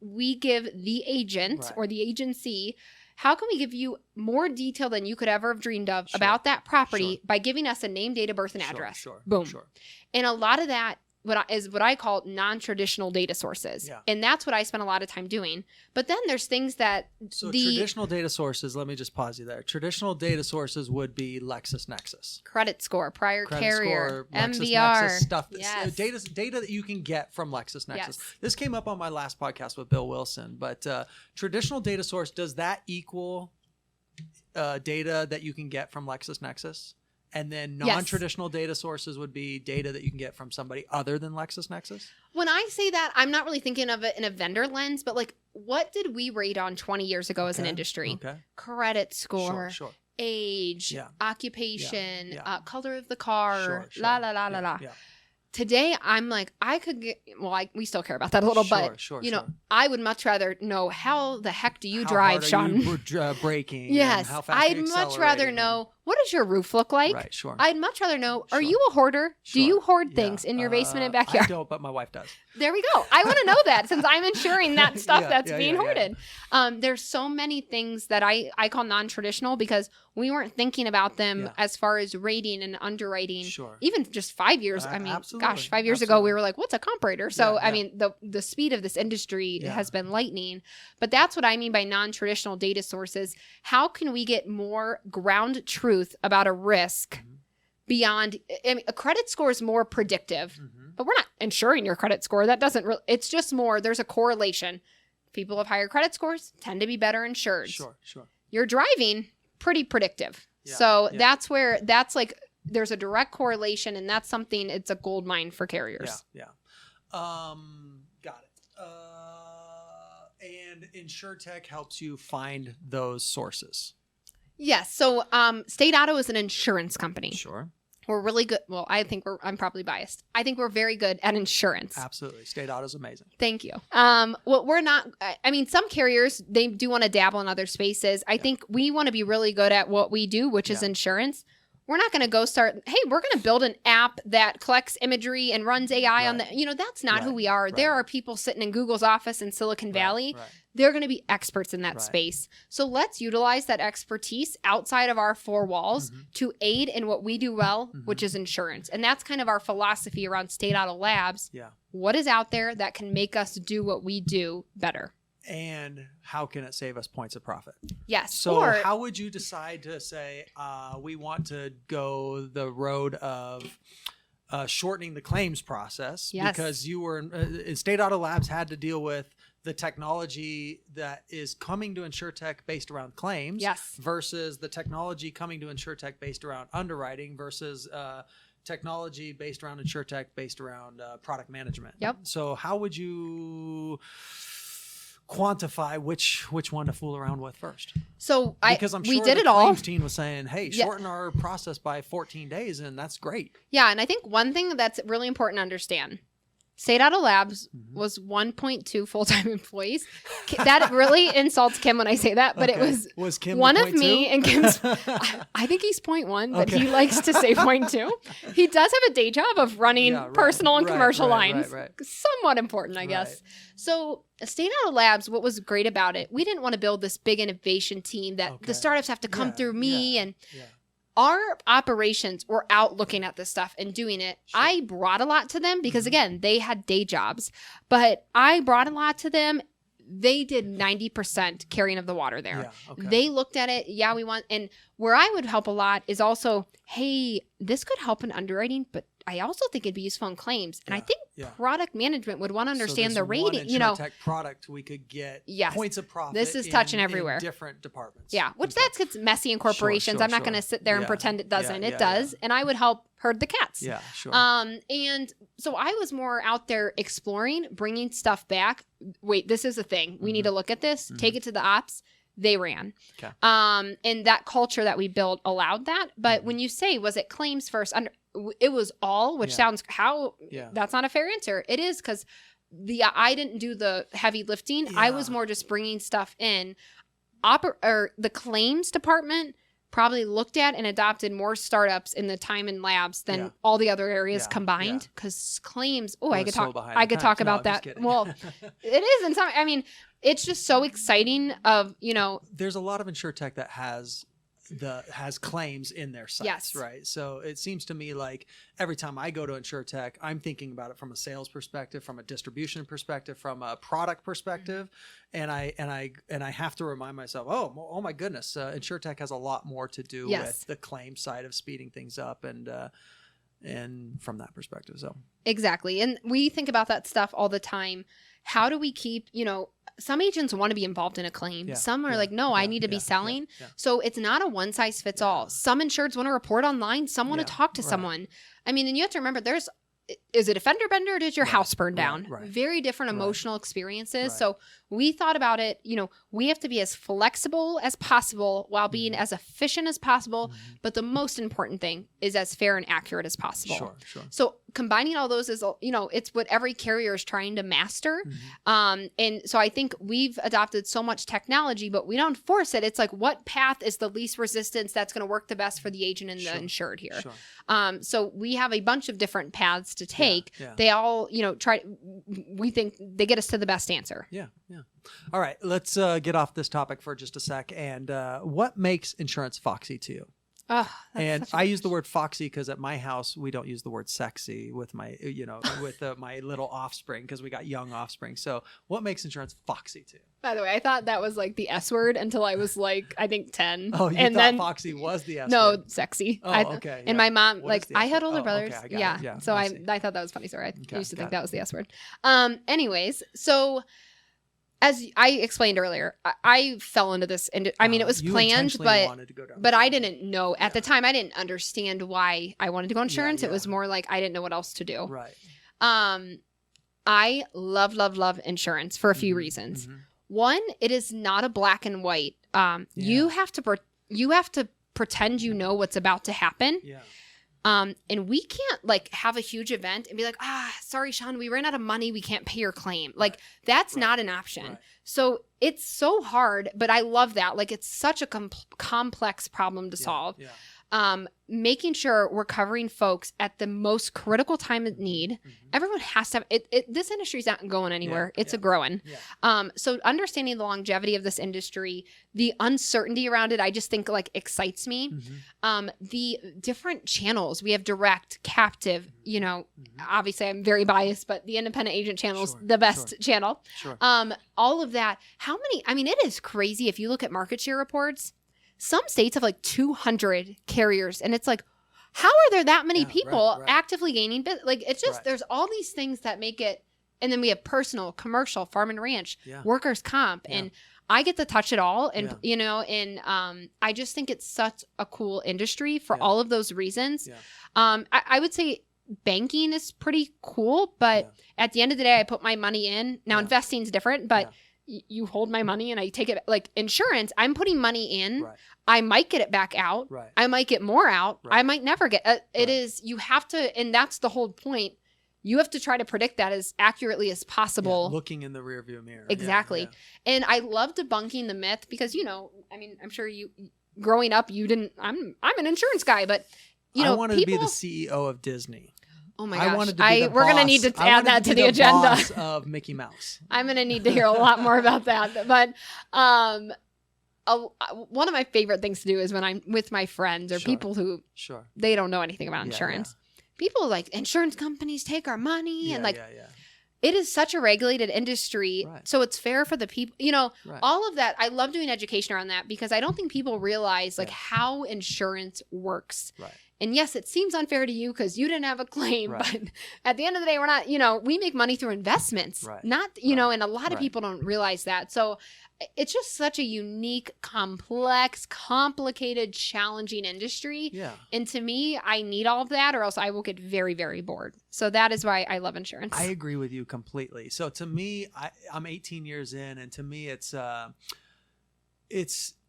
B: we give the agent or the agency, how can we give you more detail than you could ever have dreamed of about that property by giving us a name, date of birth, and address? Boom. And a lot of that is what I call non-traditional data sources. Yeah. And that's what I spend a lot of time doing. But then there's things that
A: traditional data sources, let me just pause you there. Traditional data sources would be LexisNexis.
B: Credit score, prior carrier, MVR.
A: LexisNexis stuff. Data that you can get from LexisNexis. Yes. This came up on my last podcast with Bill Wilson. But traditional data source, does that equal data that you can get from LexisNexis? And then non-traditional data sources would be data that you can get from somebody other than LexisNexis?
B: When I say that, I'm not really thinking of it in a vendor lens, but like, what did we rate on 20 years ago as an industry? Okay. Credit score, age, occupation, color of the car, la, la, la, la, la. Yeah. Today, I'm like, I could get, we still care about that a little, but, I would much rather know how the heck do you drive, Shawn?
A: Braking.
B: Yes.
A: How fast
B: I'd much rather know, what does your roof look like?
A: Right, sure.
B: I'd much rather know, are you a hoarder? Do you hoard things in your basement and backyard?
A: I don't, but my wife does.
B: There we go. I want to know that, since I'm insuring that stuff that's being hoarded. There's so many things that I call non-traditional, because we weren't thinking about them as far as rating and underwriting. Sure. Even just 5 years. I mean, gosh, 5 years ago, we were like, what's a comparator? So, I mean, the speed of this industry has been lightning. But that's what I mean by non-traditional data sources. How can we get more ground truth about a risk beyond, I mean, a credit score is more predictive, but we're not insuring your credit score. That doesn't really, it's just more, there's a correlation. People with higher credit scores tend to be better insured. Sure. Your driving, pretty predictive. Yeah, so that's where, that's like, there's a direct correlation, and that's something, it's a gold mine for carriers.
A: Got it. And Insuretech helps you find those sources.
B: Yes. So State Auto is an insurance company.
A: Sure.
B: We're really good. Well, I'm probably biased. I think we're very good at insurance.
A: Absolutely. State Auto is amazing.
B: Thank you. Well, we're not, I mean, some carriers, they do want to dabble in other spaces. I think we want to be really good at what we do, which is insurance. We're not going to go start, hey, we're going to build an app that collects imagery and runs AI on the, that's not who we are. There are people sitting in Google's office in Silicon Valley. They're going to be experts in that space. So let's utilize that expertise outside of our four walls to aid in what we do well, which is insurance. And that's kind of our philosophy around State Auto Labs. Yeah. What is out there that can make us do what we do better?
A: And how can it save us points of profit?
B: Yes.
A: So how would you decide to say, we want to go the road of shortening the claims process? Yes. Because you were State Auto Labs had to deal with the technology that is coming to Insuretech based around claims versus the technology coming to Insuretech based around underwriting versus technology based around Insuretech based around product management. Yep. So how would you quantify which one to fool around with first?
B: So because
A: I'm sure
B: we did
A: the
B: it all.
A: Claims team was saying, hey, shorten our process by 14 days, and that's great.
B: Yeah, and I think one thing that's really important to understand, Stayed out of labs, was 1.2 full-time employees. That really insults Kim when I say that, but
A: Okay.
B: it was
A: Kim
B: one
A: the
B: of me
A: 0.2?
B: and Kim's. I think he's 0.1, but
A: Okay.
B: he likes to say 0.2. He does have a day job of running
A: Yeah, right,
B: personal and
A: right,
B: commercial
A: right,
B: lines.
A: right.
B: Somewhat important, I guess.
A: Right.
B: So staying out of labs, what was great about it, we didn't want to build this big innovation team that
A: Okay.
B: the startups have to come
A: Yeah,
B: through me and
A: Yeah.
B: our operations were out looking at this stuff and doing it.
A: Sure.
B: I brought a lot to them because,
A: Mhm.
B: again, they had day jobs, but I brought a lot to them. They did 90% carrying of the water there.
A: Yeah. Okay.
B: They looked at it. Yeah, we want, and where I would help a lot is also, hey, this could help in underwriting, but I also think it'd be useful in claims. And I
A: Yeah,
B: think
A: yeah.
B: product management would want to understand
A: so
B: the
A: this one
B: rating, you know.
A: Insuretech product, we could get
B: Yes.
A: points of profit.
B: This is touching
A: in
B: everywhere.
A: different departments.
B: Yeah, which
A: Okay.
B: that gets messy in corporations.
A: sure,
B: I'm not
A: sure.
B: going to sit there and
A: Yeah,
B: pretend it doesn't.
A: yeah,
B: It does.
A: yeah.
B: And I would help herd the cats.
A: Yeah. Sure.
B: And so I was more out there exploring, bringing stuff back. Wait, this is a thing. We need to look at this. Take it to the ops. They ran.
A: Okay.
B: And that culture that we built allowed that. But when you say, was it claims first? It was all, which
A: Yeah.
B: sounds
A: Yeah.
B: that's not a fair answer. It is because I didn't do the heavy lifting. I was
A: Yeah.
B: more just bringing stuff in. Or the claims department probably looked at and adopted more startups in the time in labs than
A: Yeah.
B: all the other areas
A: Yeah,
B: combined. Because claims,
A: We're
B: I could
A: so
B: talk.
A: behind
B: I
A: the
B: could
A: times.
B: talk
A: No,
B: about
A: I'm just
B: that.
A: kidding.
B: Well, it is in some. I mean, it's just so exciting.
A: There's a lot of Insuretech that has claims in their sites,
B: Yes.
A: right? So it seems to me like every time I go to Insuretech, I'm thinking about it from a sales perspective, from a distribution perspective, from a product perspective, and I have to remind myself, oh my goodness, Insuretech has a lot more to do
B: Yes.
A: with the claim side of speeding things up, and from that perspective, so
B: Exactly. And we think about that stuff all the time. How do we keep, some agents want to be involved in a claim.
A: Yeah,
B: Some are
A: yeah,
B: like, no, I
A: yeah,
B: need to be
A: yeah,
B: selling.
A: yeah.
B: So it's not a one size fits all. Some insureds want to report online. Some want
A: Yeah,
B: to talk to
A: right.
B: someone. I mean, and you have to remember is it a fender bender or did your
A: Right,
B: house burn
A: right,
B: down?
A: right.
B: Very different
A: Right.
B: emotional experiences.
A: Right.
B: So we thought about it, we have to be as flexible as possible while
A: Mm-hmm.
B: being as efficient as possible. But the most important thing is as fair and accurate as possible.
A: Sure.
B: So combining all those is, it's what every carrier is trying to master.
A: Mm-hmm.
B: And so I think we've adopted so much technology, but we don't force it. It's like, what path is the least resistance that's going to work the best for the agent and the
A: Sure,
B: insured here?
A: Sure.
B: So we have a bunch of different paths to take.
A: yeah.
B: They all, we think they get us to the best answer.
A: Yeah. All right, let's get off this topic for just a sec. And what makes insurance foxy to you?
B: Oh,
A: And I use the word foxy because at my house we don't use the word sexy with my, with my little offspring because we got young offspring. So, what makes insurance foxy to you?
B: By the way, I thought that was like the S word until I was like, I think 10.
A: Oh, you
B: and
A: thought
B: then
A: foxy was the S
B: no,
A: word.
B: sexy.
A: Oh, okay.
B: And
A: yeah.
B: my mom,
A: What
B: like,
A: is the
B: I
A: S
B: had
A: word?
B: older
A: Oh,
B: brothers.
A: okay, I got
B: yeah.
A: it. Yeah,
B: So
A: I
B: I
A: see.
B: thought that was funny. Sorry. I
A: Okay,
B: used to think
A: got it.
B: that was the S word. Anyways, so as I explained earlier, I fell into this. And I mean, it was
A: You
B: planned,
A: intentionally wanted to go down
B: but
A: this
B: I
A: road.
B: didn't know at the time. I didn't understand why I wanted to go insurance.
A: yeah.
B: It was more like I didn't know what else to do.
A: Right.
B: I love insurance for a few reasons.
A: Mhm.
B: One, it is not a black and white. You have to pretend you know what's about to happen.
A: Yeah.
B: And we can't like have a huge event and be like, sorry, Shawn, we ran out of money. We can't pay your claim. Like that's not an option.
A: Right.
B: So it's so hard, but I love that. Like it's such a complex problem to solve.
A: Yeah.
B: Making sure we're covering folks at the most critical time of need. Everyone has to have this industry's not going anywhere. It's a growing.
A: Yeah.
B: So understanding the longevity of this industry, the uncertainty around it, I just think like excites me. The different channels we have, direct, captive, obviously I'm very biased, but the independent agent channel is
A: Sure,
B: the best
A: sure.
B: channel.
A: Sure.
B: All of that. It is crazy. If you look at market share reports, some states have like 200 carriers, and it's like, how are there that many
A: Yeah,
B: people
A: right.
B: actively gaining business? Like, it's just,
A: Right.
B: there's all these things that make it, and then we have personal, commercial, farm and ranch,
A: Yeah.
B: workers comp,
A: Yeah.
B: and I get to touch it all. And,
A: Yeah.
B: I just think it's such a cool industry for
A: Yeah.
B: all of those reasons.
A: Yeah.
B: I would say banking is pretty cool, but at the end of the day, I put my money in. Now,
A: Yeah.
B: investing is different, but you hold my money and I take it. Like insurance, I'm putting money in.
A: Right.
B: I might get it back out.
A: Right.
B: I might get more out.
A: Right.
B: I might never get it.
A: Right.
B: You have to, and that's the whole point. you have to try to predict that as accurately as possible.
A: Yeah, looking in the rearview mirror.
B: Exactly.
A: Yeah.
B: And I love debunking the myth because, I mean, I'm sure you, growing up, you didn't, I'm an insurance guy, but, I
A: wanted to be the CEO of Disney.
B: Oh my gosh.
A: I wanted to be
B: we're going to need to add that to the agenda.
A: Boss of Mickey Mouse.
B: I'm going to need to hear a lot more about that. But one of my favorite things to do is when I'm with my friends or people who they don't know anything about insurance. People like, insurance companies take our money and it is such a regulated industry. Right. So it's fair for the people, all of that. I love doing education around that because I don't think people realize like how insurance works. Right. And yes, it seems unfair to you because you didn't have a claim, but at the end of the day, we're not, we make money through investments, not, and a lot of people don't realize that. So it's just such a unique, complex, complicated, challenging industry. Yeah. And to me, I need all of that or else I will get very, very bored. So that is why I love insurance.
A: I agree with you completely. So to me, I'm 18 years in, and to me,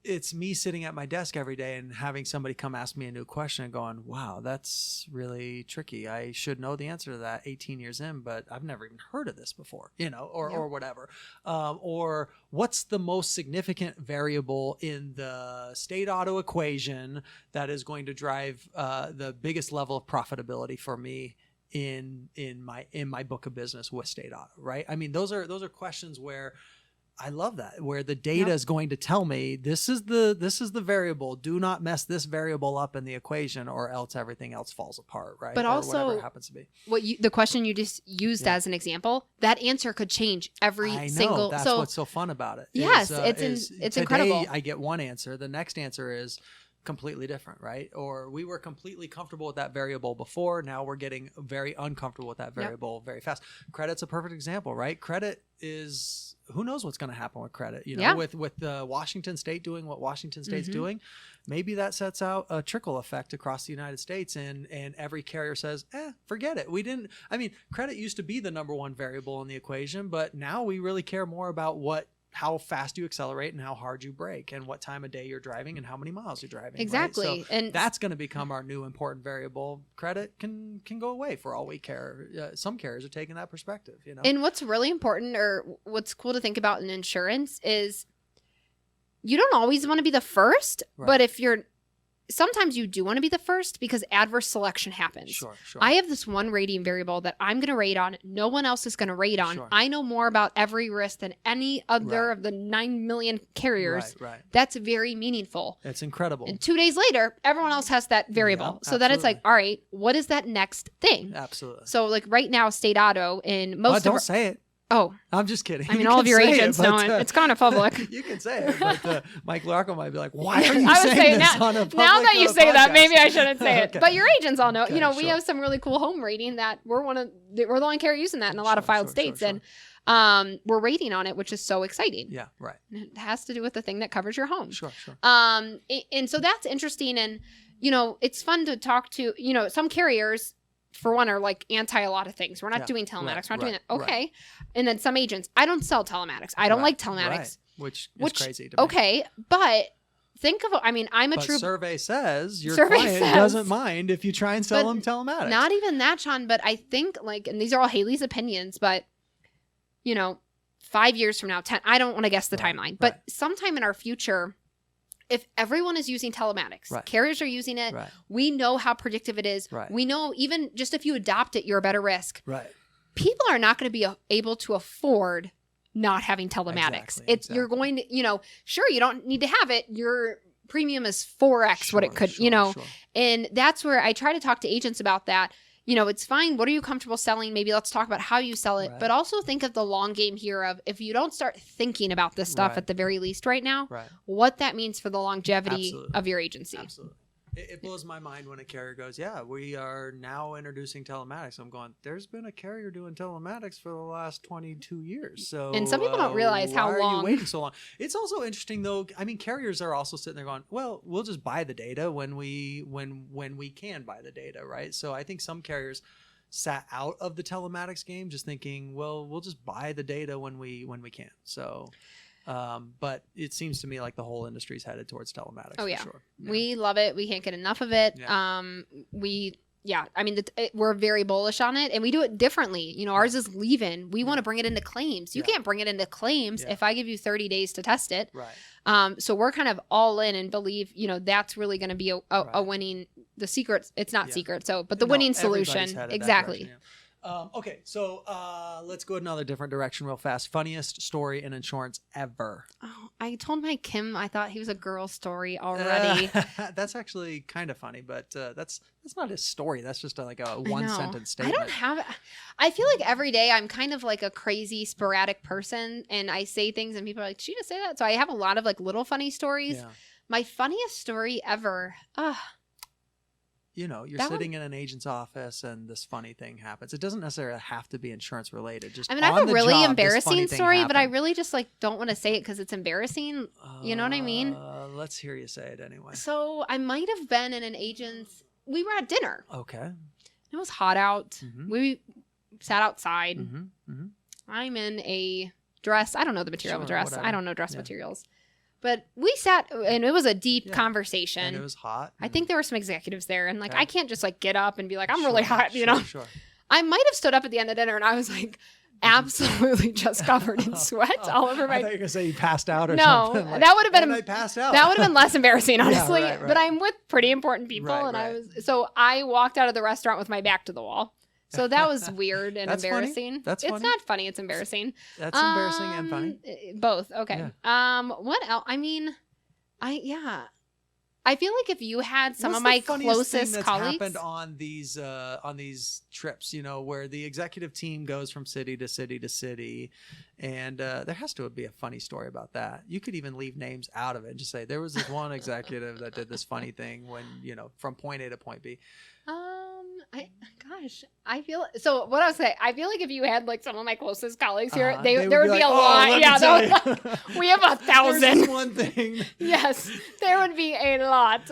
A: it's me sitting at my desk every day and having somebody come ask me a new question and going, wow, that's really tricky. I should know the answer to that 18 years in, but I've never even heard of this before, or whatever. Or what's the most significant variable in the state auto equation that is going to drive the biggest level of profitability for me in my book of business with state auto, right? I mean, those are questions where I love that, where the data is going to tell me this is the variable. Do not mess this variable up in the equation, or else everything else falls apart, right?
B: But
A: or
B: also,
A: whatever it happens to be.
B: The question you just used as an example, that answer could change every single.
A: That's what's so fun about it.
B: Yes, it's incredible.
A: Today I get one answer. The next answer is completely different, right? Or we were completely comfortable with that variable before. Now we're getting very uncomfortable with that variable very fast. Credit's a perfect example, right? Credit is, who knows what's going to happen with credit, with Washington State doing what Washington State's doing, maybe that sets out a trickle effect across the United States and every carrier says, forget it. Credit used to be the number one variable in the equation, but now we really care more about how fast you accelerate and how hard you brake and what time of day you're driving and how many miles you're driving.
B: Exactly.
A: Right? So and that's going to become our new important variable. Credit can go away for all we care. Some carriers are taking that perspective,
B: And what's really important, or what's cool to think about in insurance, is you don't always want to be the first, but sometimes you do want to be the first because adverse selection happens. Sure. I have this one rating variable that I'm going to rate on. No one else is going to rate on. Sure. I know more about every risk than any other of the 9 million carriers. Right. That's very meaningful.
A: It's incredible.
B: And 2 days later, everyone else has that variable. So then it's like, all right, what is that next thing?
A: Absolutely.
B: So like right now, state auto in most
A: don't say it.
B: Oh,
A: I'm just kidding.
B: I mean, all of your agents know it. It's kind of public.
A: You can say it, but Mike Larocco might be like, "Why are you saying this on a public
B: now that you say
A: podcast?
B: That, maybe I shouldn't say it."
A: Okay.
B: But your agents all know.
A: Okay,
B: we have some really cool home rating that we're the only carrier using that in a lot of filed states, and we're rating on it, which is so exciting.
A: Yeah, right.
B: And it has to do with the thing that covers your home.
A: Sure.
B: And so that's interesting, and it's fun to talk to. Some carriers, for one, are like anti a lot of things. We're not doing telematics. We're not doing that. Okay. Right. And then some agents, I don't sell telematics. I don't like telematics.
A: Right. Which is crazy to me.
B: Okay. But think of, I'm a true...
A: survey says your client doesn't mind if you try and sell them telematics.
B: Not even that, Shawn, but I think and these are all Haley's opinions, but 5 years from now, 10, I don't want to guess the timeline, but sometime in our future, if everyone is using telematics, carriers are using it, we know how predictive it is. We know even just if you adopt it, you're a better risk. People are not going to be able to afford not having telematics. Exactly. You're going to, sure, you don't need to have it. Your premium is 4x what it could, and that's where I try to talk to agents about that. It's fine. What are you comfortable selling? Maybe let's talk about how you sell it, but also think of the long game here of if you don't start thinking about this stuff at the very least right now, what that means for the longevity of your agency.
A: Absolutely. It blows my mind when a carrier goes, we are now introducing telematics. I'm going, there's been a carrier doing telematics for the last 22 years. So,
B: and some people don't realize how long.
A: Why are you waiting so long? It's also interesting though. I mean, carriers are also sitting there going, well, we'll just buy the data when we can buy the data, right? So I think some carriers sat out of the telematics game just thinking, well, we'll just buy the data when we can. So. But it seems to me like the whole industry's headed towards telematics.
B: Oh yeah.
A: For sure.
B: We love it. We can't get enough of it. yeah, I mean, we're very bullish on it, and we do it differently. You know, ours is leave-in. We want to bring it into claims. You can't bring it into claims if I give you 30 days to test it.
A: Right.
B: So we're kind of all in and believe, you know, that's really going to be a winning, the secret. It's not secret. So, but the winning solution. Exactly.
A: Okay, so let's go another different direction real fast. Funniest story in insurance ever.
B: Oh, I told my Kim I thought he was a girl story already.
A: That's actually kind of funny, but that's not his story. That's just like a one sentence statement.
B: I don't have. I feel like every day I'm kind of like a crazy sporadic person, and I say things, and people are like, "Did she just say that?" So I have a lot of like little funny stories.
A: Yeah.
B: My funniest story ever.
A: You know, you're sitting in an agent's office and this funny thing happens. It doesn't necessarily have to be insurance related. Just
B: I mean, I have a really embarrassing story, but I really just like don't want to say it because it's embarrassing. You know what I mean?
A: Let's hear you say it anyway.
B: So I might have been in an agent's. We were at dinner.
A: Okay.
B: It was hot out.
A: Mm-hmm.
B: We sat outside.
A: Mm-hmm. Mm-hmm.
B: I'm in a dress. I don't know the material of a dress.
A: Whatever.
B: I don't know dress materials. But we sat, and it was a deep conversation.
A: And it was hot.
B: I think there were some executives there, and like I can't just like get up and be like, I'm really hot, you know?
A: Sure.
B: I might have stood up at the end of dinner, and I was like absolutely just covered in sweat all over my.
A: I thought you were gonna say you passed out or something.
B: No, that would have been.
A: I passed out.
B: That would have been less embarrassing, honestly.
A: Right.
B: But I'm with pretty important people, and I walked out of the restaurant with my back to the wall. So that was weird and embarrassing.
A: Funny. It's
B: not funny. It's embarrassing.
A: That's embarrassing and funny.
B: Both. Okay.
A: Yeah.
B: What else? I mean. I feel like if you had some of my closest colleagues
A: happened on these trips, you know, where the executive team goes from city to city to city, and there has to be a funny story about that. You could even leave names out of it and just say there was this one executive that did this funny thing when, you know, from point A to point B.
B: I feel so. What I was saying, I feel like if you had like some of my closest colleagues here, there would be a lot. Yeah, we have 1,000.
A: There's one thing.
B: Yes, there would be a lot.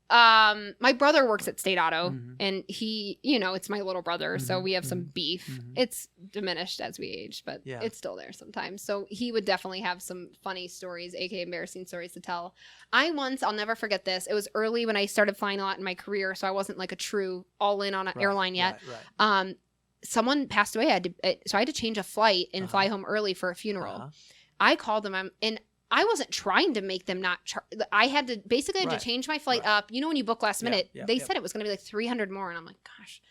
B: My brother works at State Auto, and he, you know, it's my little brother, so we have some beef. It's diminished as we age, but it's still there sometimes. So he would definitely have some funny stories, aka embarrassing stories to tell. I'll never forget this. It was early when I started flying a lot in my career, so I wasn't like a true all in on an airline yet. Right. Someone passed away. So I had to change a flight and fly home early for a funeral. I called them, and I wasn't trying to make them not I had to basically to change my flight up. You know, when you book last minute, they said it was going to be like 300 more. And I'm like, gosh.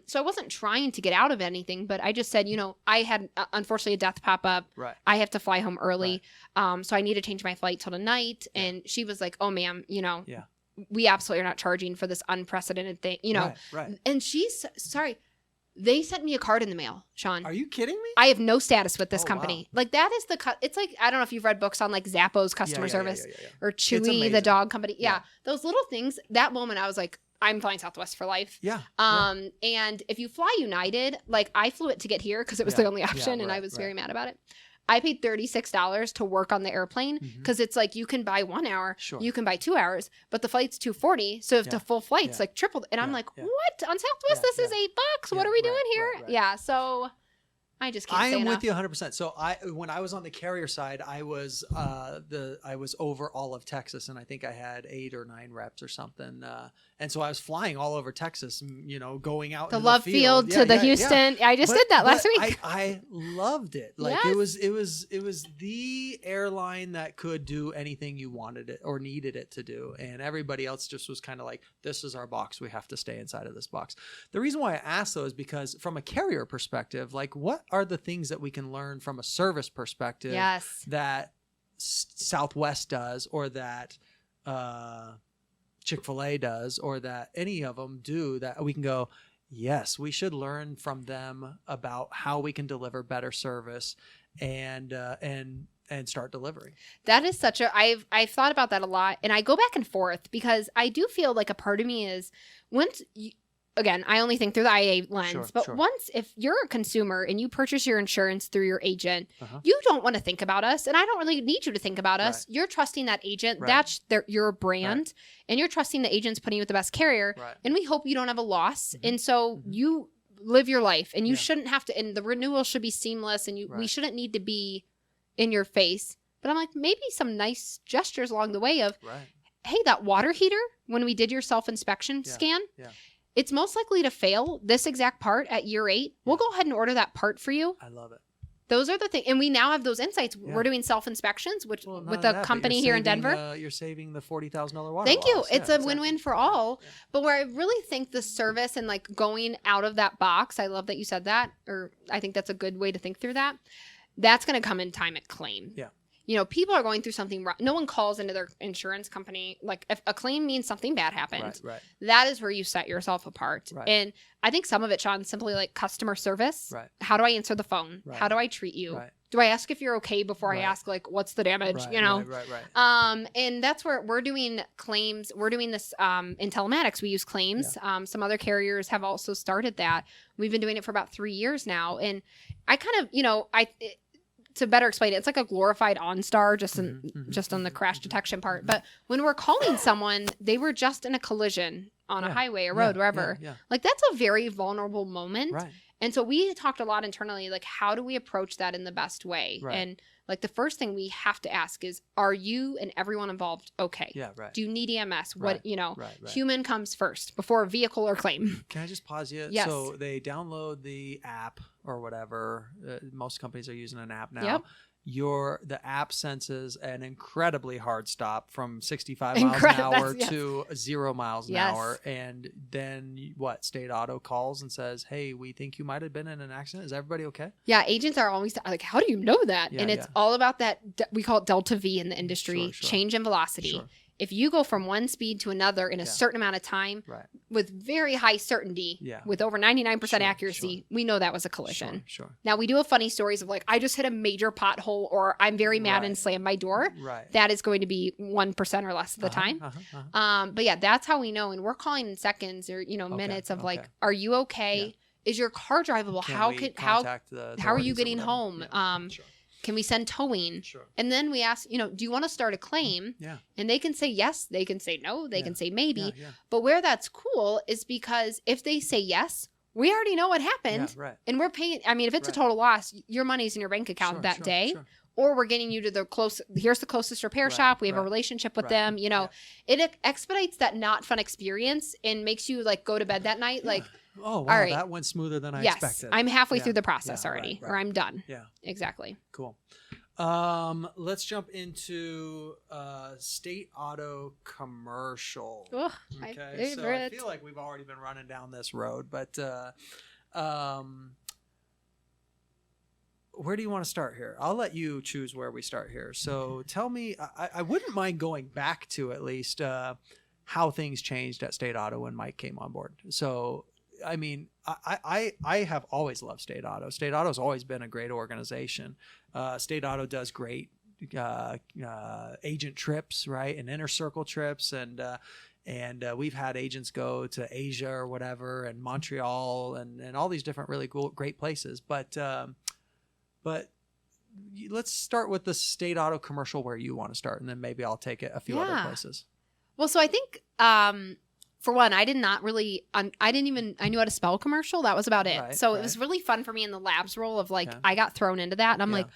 B: So I wasn't trying to get out of anything, but I just said, you know, I had unfortunately a death pop up. Right. I have to fly home early. Right. So I need to change my flight till tonight. Yeah. And she was like, oh, ma'am, you know, we absolutely are not charging for this unprecedented thing, you know. Right. And she's sorry. They sent me a card in the mail, Shawn.
A: Are you kidding me?
B: I have no status with this company. Wow. Like that is it's like, I don't know if you've read books on like Zappos customer service or Chewy, the dog company. Yeah. Those little things, that moment I was like, I'm flying Southwest for life. Yeah. And if you fly United, like I flew it to get here because it was the only option and I was very mad about it. I paid $36 to work on the airplane because it's like you can buy 1 hour, you can buy 2 hours, but the flight's $240. So if the full flight's like tripled, and I'm like, what on Southwest? This is $8. What are we doing here? Yeah. So I just can't. I am with
A: you 100%. So when I was on the carrier side, I was over all of Texas, and I think I had 8 or 9 reps or something. And so I was flying all over Texas, you know, going out
B: the Love Field to the Houston. Yeah. I just did that last week.
A: I loved it. Like it was the airline that could do anything you wanted it or needed it to do, and everybody else just was kind of like, this is our box. We have to stay inside of this box. The reason why I asked though is because from a carrier perspective, like what are the things that we can learn from a service perspective that Southwest does, or that Chick-fil-A does, or that any of them do, that we can go, yes, we should learn from them about how we can deliver better service and start delivering.
B: That is such a, I've thought about that a lot, and I go back and forth because I do feel like a part of me is again, I only think through the IA lens, but once, if you're a consumer and you purchase your insurance through your agent, you don't want to think about us, and I don't really need you to think about us. You're trusting that agent. That's your brand, and you're trusting the agent's putting you with the best carrier, and we hope you don't have a loss. And so you live your life, and you shouldn't have to, and the renewal should be seamless, and we shouldn't need to be in your face. But I'm like, maybe some nice gestures along the way of, hey, that water heater, when we did your self-inspection scan, it's most likely to fail this exact part at year 8. We'll go ahead and order that part for you.
A: I love it.
B: Those are the things. And we now have those insights. Yeah. We're doing self-inspections with a company here in Denver.
A: You're saving the $40,000 water
B: Thank you.
A: loss.
B: It's a win-win for all. Yeah. But where I really think the service and like going out of that box, I love that you said that, or I think that's a good way to think through that. That's going to come in time at claim.
A: Yeah.
B: You know, people are going through something. No one calls into their insurance company. Like if a claim means something bad happened,
A: right.
B: That is where you set yourself apart.
A: Right.
B: And I think some of it, Shawn, simply like customer service.
A: Right.
B: How do I answer the phone?
A: Right.
B: How do I treat you?
A: Right.
B: Do I ask if you're okay before I ask like what's the damage?
A: Right,
B: you know.
A: Right.
B: And that's where we're doing claims. We're doing this in telematics. We use claims. Yeah. Some other carriers have also started that. We've been doing it for about 3 years now, and I kind of to better explain it, it's like a glorified OnStar just on the crash detection part. But when we're calling someone, they were just in a collision on a highway, a road, wherever. Yeah. Like that's a very vulnerable moment.
A: Right.
B: And so we talked a lot internally, like how do we approach that in the best way?
A: Right.
B: And like the first thing we have to ask is, are you and everyone involved okay?
A: Yeah, right.
B: Do you need EMS? What,
A: right.
B: Human comes first before vehicle or claim.
A: Can I just pause you?
B: Yes.
A: So they download the app or whatever. Most companies are using an app now.
B: Yep.
A: The app senses an incredibly hard stop from 65 miles an hour to 0 miles an hour. And then State Auto calls and says, hey, we think you might have been in an accident. Is everybody okay?
B: Yeah. Agents are always like, how do you know that? And it's all about that. We call it Delta V in the industry, change in velocity.
A: Sure.
B: If you go from one speed to another in a certain amount of time with very high certainty, with over 99% accuracy, we know that was a collision.
A: Sure.
B: Now, we do have funny stories of like, I just hit a major pothole or I'm very mad and slammed my door.
A: Right.
B: That is going to be 1% or less of the time. But yeah, that's how we know. And we're calling in seconds or, minutes of like, are you okay? Yeah. Is your car drivable? How are you getting home?
A: Yeah.
B: Can we send towing?
A: Sure.
B: And then we ask, do you want to start a claim?
A: Yeah.
B: And they can say yes. They can say no. They can say maybe.
A: Yeah.
B: But where that's cool is because if they say yes, we already know what happened.
A: Yeah, right.
B: And we're paying. I mean, if it's a total loss, your money's in your bank account that day. Sure. Or we're getting you to here's the closest repair shop. We have a relationship with them. It expedites that not fun experience and makes you like go to bed that night. Like,
A: oh, wow, that went smoother than I expected.
B: I'm halfway through the process already, or I'm done.
A: Yeah.
B: Exactly.
A: Cool. Let's jump into State Auto Commercial.
B: Oh,
A: okay. So I feel like we've already been running down this road, but where do you want to start here? I'll let you choose where we start here. So tell me, I wouldn't mind going back to at least how things changed at State Auto when Mike came on board. So, I mean, I have always loved State Auto. State Auto has always been a great organization. State Auto does great agent trips, right, and inner circle trips, and we've had agents go to Asia or whatever, and Montreal, and all these different really cool, great places. But let's start with the State Auto Commercial where you want to start, and then maybe I'll take it a few other places.
B: Well, so I think for one, I knew how to spell commercial. That was about it. Right, so it was really fun for me in the labs role of like, I got thrown into that and I'm like,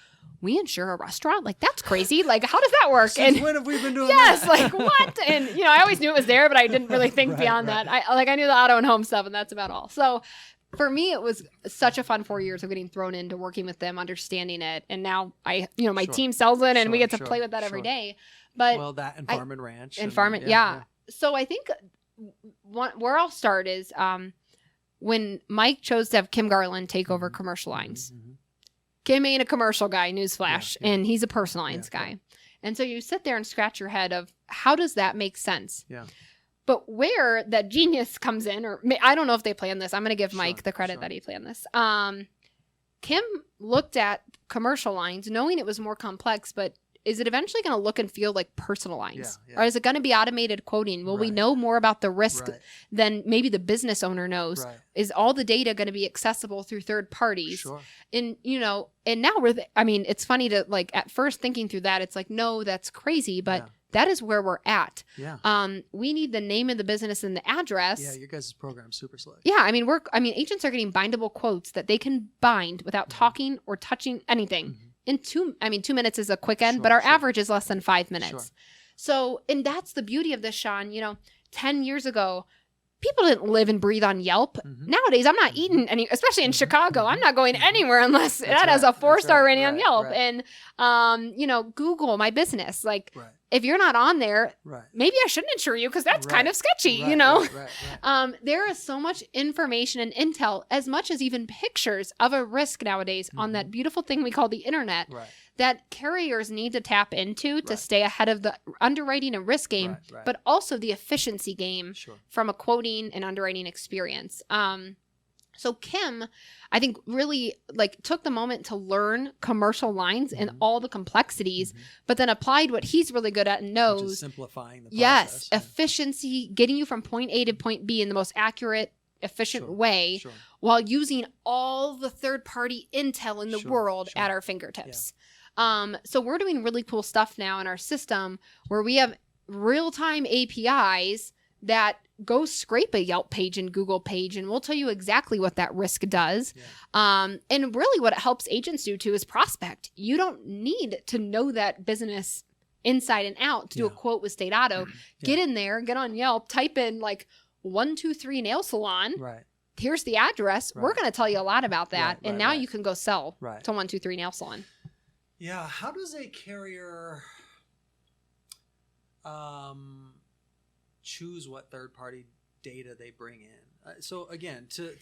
B: we insure a restaurant? Like, that's crazy. Like, how does that work?
A: Since when have we been doing that?
B: Yes, like what? And I always knew it was there, but I didn't really think beyond that. I knew the auto and home stuff and that's about all. So for me, it was such a fun 4 years of getting thrown into working with them, understanding it. And now my team sells it and we get to play with that every day. But
A: that and Farm and Ranch.
B: And Farm and So I think where I'll start is when Mike chose to have Kim Garland take over commercial lines. Mm-hmm. Kim ain't a commercial guy, newsflash, and he's a personal lines guy. And so you sit there and scratch your head of how does that make sense? Yeah. But where that genius comes in, or I don't know if they planned this. I'm going to give Mike the credit that he planned this. Kim looked at commercial lines knowing it was more complex, but is it eventually going to look and feel like personal lines? Yeah. Or is it going to be automated quoting? Will we know more about the risk than maybe the business owner knows? Right. Is all the data going to be accessible through third parties? Sure. And, and now it's funny to like at first thinking through that, it's like, no, that's crazy. But that is where we're at. Yeah. We need the name of the business and the address.
A: Yeah. Your guys' program's super slick.
B: Yeah. Agents are getting bindable quotes that they can bind without talking or touching anything. Mm-hmm. In 2 minutes is a quick end, but our average is less than 5 minutes. Sure. So, and that's the beauty of this, Shawn. 10 years ago, people didn't live and breathe on Yelp. Nowadays, I'm not eating any, especially in Chicago. I'm not going anywhere unless that has a 4-star rating on Yelp. And, Google My Business. Like, if you're not on there, maybe I shouldn't insure you because that's kind of sketchy, There is so much information and intel, as much as even pictures of a risk nowadays on that beautiful thing we call the internet. That carriers need to tap into to stay ahead of the underwriting and risk game, but also the efficiency game from a quoting and underwriting experience. So Kim, I think, really took the moment to learn commercial lines and all the complexities, but then applied what he's really good at and knows.
A: Which is simplifying the process.
B: Yes, efficiency, getting you from point A to point B in the most accurate, efficient way, while using all the third-party intel in the world at our fingertips. So we're doing really cool stuff now in our system where we have real-time APIs that go scrape a Yelp page and Google page, and we'll tell you exactly what that risk does. And really what it helps agents do too is prospect. You don't need to know that business inside and out to do a quote with State Auto. Get in there, get on Yelp, type in 123 Nail Salon. Here's the address. We're going to tell you a lot about that. And now you can go sell to 123 Nail Salon.
A: Yeah. How does a carrier choose what third-party data they bring in? So again, to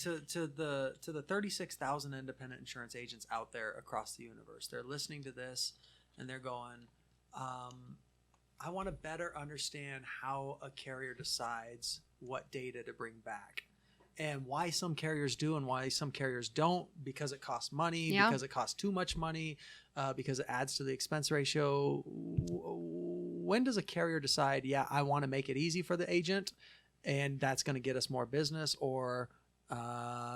A: the 36,000 independent insurance agents out there across the universe, they're listening to this and they're going, I want to better understand how a carrier decides what data to bring back. And why some carriers do and why some carriers don't, because it costs money, because it costs too much money, because it adds to the expense ratio. When does a carrier decide, I want to make it easy for the agent and that's going to get us more business, or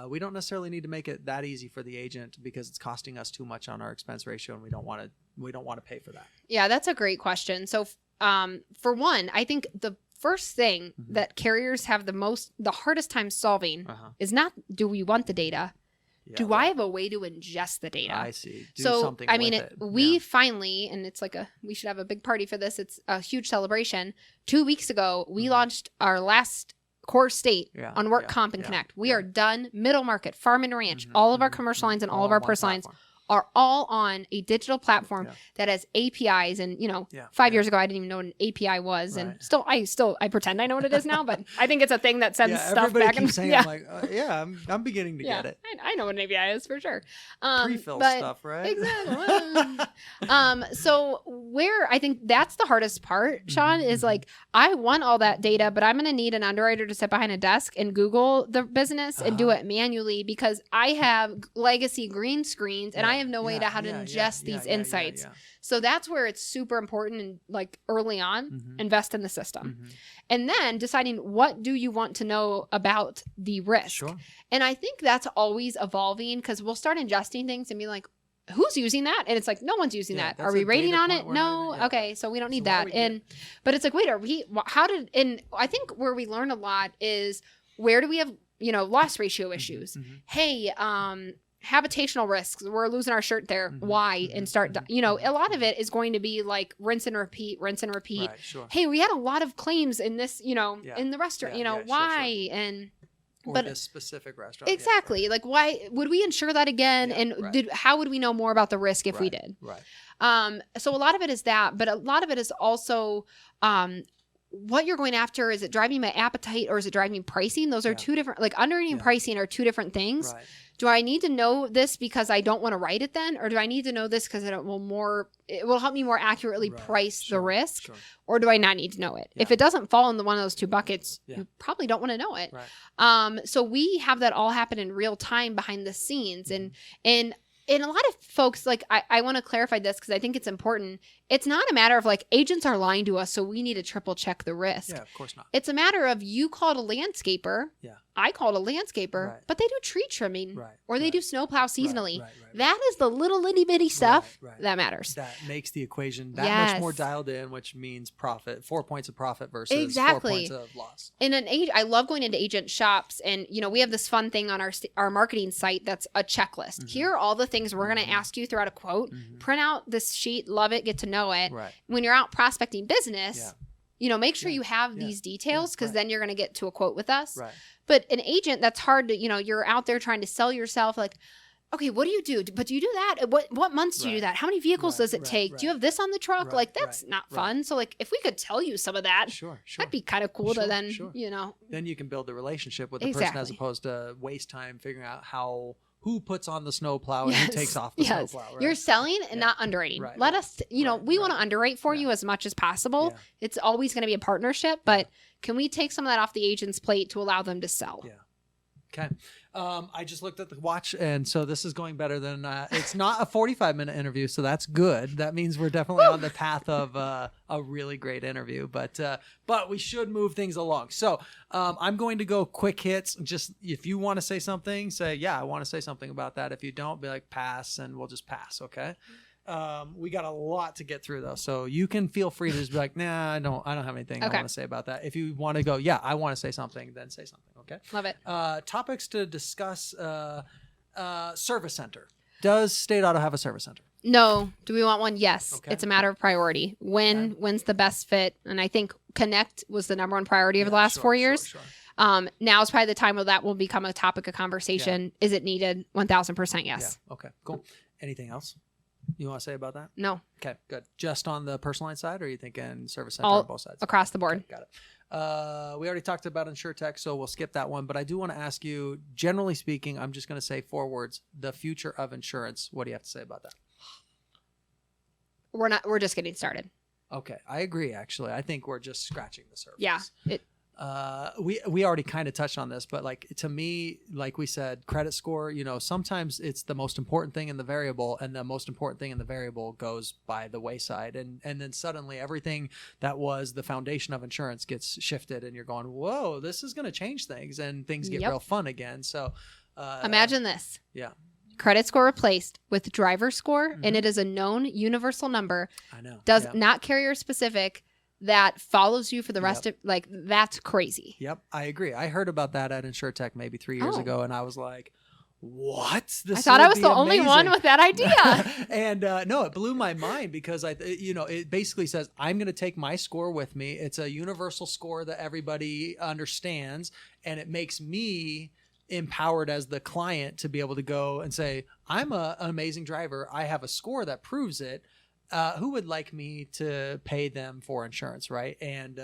A: we don't necessarily need to make it that easy for the agent because it's costing us too much on our expense ratio and we don't want to pay for that? Yeah,
B: that's a great question. So for one, I think the first thing that carriers have the hardest time solving is not, do we want the data? Do I have a way to ingest the data?
A: I see. Do something with it.
B: We finally, and it's we should have a big party for this. It's a huge celebration. 2 weeks ago, we launched our last core state on Work Comp and Connect. We are done. Middle market, farm and ranch, all of our commercial lines and all of our personal lines are all on a digital platform that has APIs. And 5 years ago, I didn't even know what an API was, and I pretend I know what it is now. But I think it's a think that sends stuff back.
A: Keeps saying, I'm beginning to get it.
B: I know what an API is for sure.
A: Pre-fill stuff, right?
B: Exactly. So where I think that's the hardest part, Shawn, is I want all that data, but I'm going to need an underwriter to sit behind a desk and Google the business and do it manually because I have legacy green screens and I have no way to how to ingest these insights. So that's where it's super important and early on, invest in the system. And then deciding what do you want to know about the risk. And I think that's always evolving because we'll start ingesting things and be like, who's using that? And it's no one's using that. Are we rating on it? No. Okay. So we don't need that. But it's wait, and I think where we learn a lot is where do we have, loss ratio issues? Hey, habitational risks, we're losing our shirt there. Why? And start, a lot of it is going to be rinse and repeat. Right, hey, we had a lot of claims in this, in the restaurant, why? And
A: but this specific restaurant.
B: Exactly. Why would we insure that again? And how would we know more about the risk if we did? So a lot of it is that, but a lot of it is also, what you're going after. Is it driving my appetite or is it driving pricing? Those are two different, underwriting and pricing are two different things. Do I need to know this because I don't want to write it then? Or do I need to know this because it will help me more accurately price the risk? Or do I not need to know it? If it doesn't fall in one of those two buckets, you probably don't want to know it. So we have that all happen in real time behind the scenes. And a lot of folks, I want to clarify this because I think it's important. It's not a matter of agents are lying to us, so we need to triple check the risk.
A: Yeah, of course not.
B: It's a matter of you called a landscaper I called a landscaper,
A: Right.
B: but they do tree trimming
A: Right.
B: or they
A: Right.
B: do snowplow seasonally.
A: Right.
B: That is the little itty bitty stuff
A: Right.
B: that matters.
A: That makes the equation that
B: Yes.
A: much more dialed in, which means profit, 4 points of profit versus
B: Exactly.
A: 4 points of loss.
B: In I love going into agent shops, and we have this fun thing on our marketing site that's a checklist.
A: Mhm.
B: Here are all the things we're going to
A: Mhm.
B: ask you throughout a quote.
A: Mhm.
B: Print out this sheet, love it, get to know it.
A: Right.
B: When you're out prospecting business, make sure
A: Yeah.
B: you have
A: Yeah.
B: these details, because
A: Right.
B: then you're going to get to a quote with us.
A: Right.
B: But an agent, that's hard to, you're out there trying to sell yourself, like, okay, what do you do? But do you do that? What months do you do
A: Right.
B: that? How many vehicles
A: Right,
B: does it
A: right,
B: take?
A: right.
B: Do you have this on the truck?
A: Right,
B: Like, that's
A: right,
B: not
A: right.
B: fun. So, like, if we could tell you some of that,
A: Sure.
B: that'd be kind of cool
A: Sure,
B: to then,
A: sure. Then you can build the relationship with the person as
B: Exactly.
A: opposed to waste time figuring out who puts on the snowplow and who takes off the
B: Yes.
A: snowplow. Right?
B: You're selling and
A: Yeah.
B: not underwriting.
A: Right,
B: Let
A: right.
B: us,
A: Right,
B: we want to
A: right.
B: underwrite for
A: Yeah.
B: you as much as possible.
A: Yeah.
B: It's always going to be a partnership, but can we take some of that off the agent's plate to allow them to sell?
A: Yeah. Okay. I just looked at the watch, and so this is going better than it's not a 45-minute interview, so that's good. That means we're definitely on the path of a really great interview, but we should move things along. So I'm going to go quick hits. Just if you want to say something, say, yeah, I want to say something about that. If you don't, be like, pass, and we'll just pass. Okay. We got a lot to get through though, so you can feel free to just be like, nah, I don't have anything I
B: Okay.
A: want to say about that. If you want to go, yeah, I want to say something, then say something. Okay.
B: Love it.
A: Topics to discuss. Service center. Does State Auto have a service center?
B: No. Do we want one? Yes.
A: Okay.
B: It's a matter of priority. When's the best fit? And I think Connect was the number one priority over the last 4 years.
A: Sure.
B: Now is probably the time where that will become a topic of conversation. Is it needed? 1000% yes.
A: Yeah. Okay. Cool. Anything else you want to say about that?
B: No.
A: Okay. Good. Just on the personal line side, or are you thinking service center
B: All
A: on both sides?
B: across the board.
A: Okay, got it. We already talked about Insuretech, so we'll skip that one. But I do want to ask you, generally speaking, I'm just going to say 4 words: the future of insurance. What do you have to say about that?
B: We're just getting started.
A: Okay, I agree. Actually, I think we're just scratching the surface.
B: Yeah.
A: We already kind of touched on this, but like, to me, like we said, credit score, sometimes it's the most important thing in the variable, and the most important thing in the variable goes by the wayside. And then suddenly everything that was the foundation of insurance gets shifted, and you're going, whoa, this is going to change things, and things get
B: Yep.
A: real fun again. So
B: Imagine this.
A: Yeah.
B: Credit score replaced with driver score,
A: Mhm.
B: and it is a known universal number.
A: I know.
B: Does
A: Yeah.
B: not carrier specific, that follows you for the rest of, like, that's crazy.
A: Yep, I agree. I heard about that at Insurtech maybe 3 years
B: Oh.
A: ago, and I was like, what?
B: I thought I was the only one with that idea.
A: And no, it blew my mind, because it basically says, I'm going to take my score with me. It's a universal score that everybody understands, and it makes me empowered as the client to be able to go and say, I'm an amazing driver. I have a score that proves it. Who would like me to pay them for insurance, right? And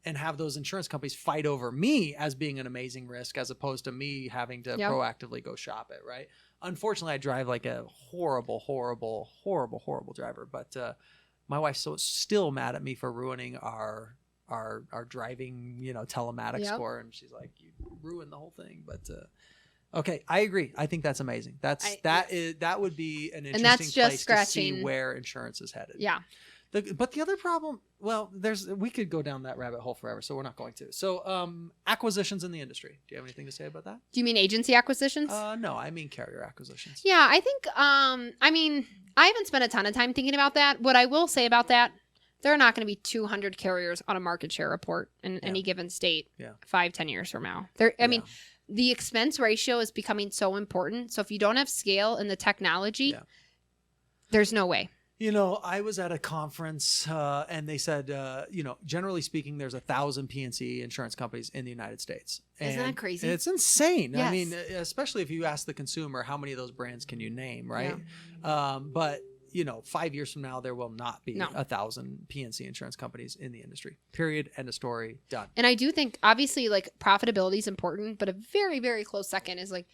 A: have those insurance companies fight over me as being an amazing risk, as opposed to me having to
B: Yep.
A: proactively go shop it, right? Unfortunately, I drive like a horrible driver, but my wife's still mad at me for ruining our driving, telematics
B: Yep.
A: score, and she's like, you ruined the whole thing. But okay, I agree. I think that's amazing. That would be an interesting
B: that's just
A: place to
B: scratching
A: see where insurance is headed.
B: Yeah.
A: But the other problem, well, we could go down that rabbit hole forever, so we're not going to. So acquisitions in the industry. Do you have anything to say about that?
B: Do you mean agency acquisitions?
A: No, I mean carrier acquisitions.
B: Yeah, I think, I haven't spent a ton of time thinking about that. What I will say about that, there are not going to be 200 carriers on a market share report in any given state 5-10 years from now. The expense ratio is becoming so important. So if you don't have scale in the technology, there's no way.
A: I was at a conference and they said, generally speaking, there's 1,000 P&C insurance companies in the United States.
B: Isn't that crazy?
A: It's insane.
B: Yes.
A: I mean, especially if you ask the consumer, how many of those brands can you name, right? But 5 years from now, there will not be 1,000 P&C insurance companies in the industry. Period. End of story. Done.
B: And I do think, obviously, like, profitability is important, but a very, very close second is, like,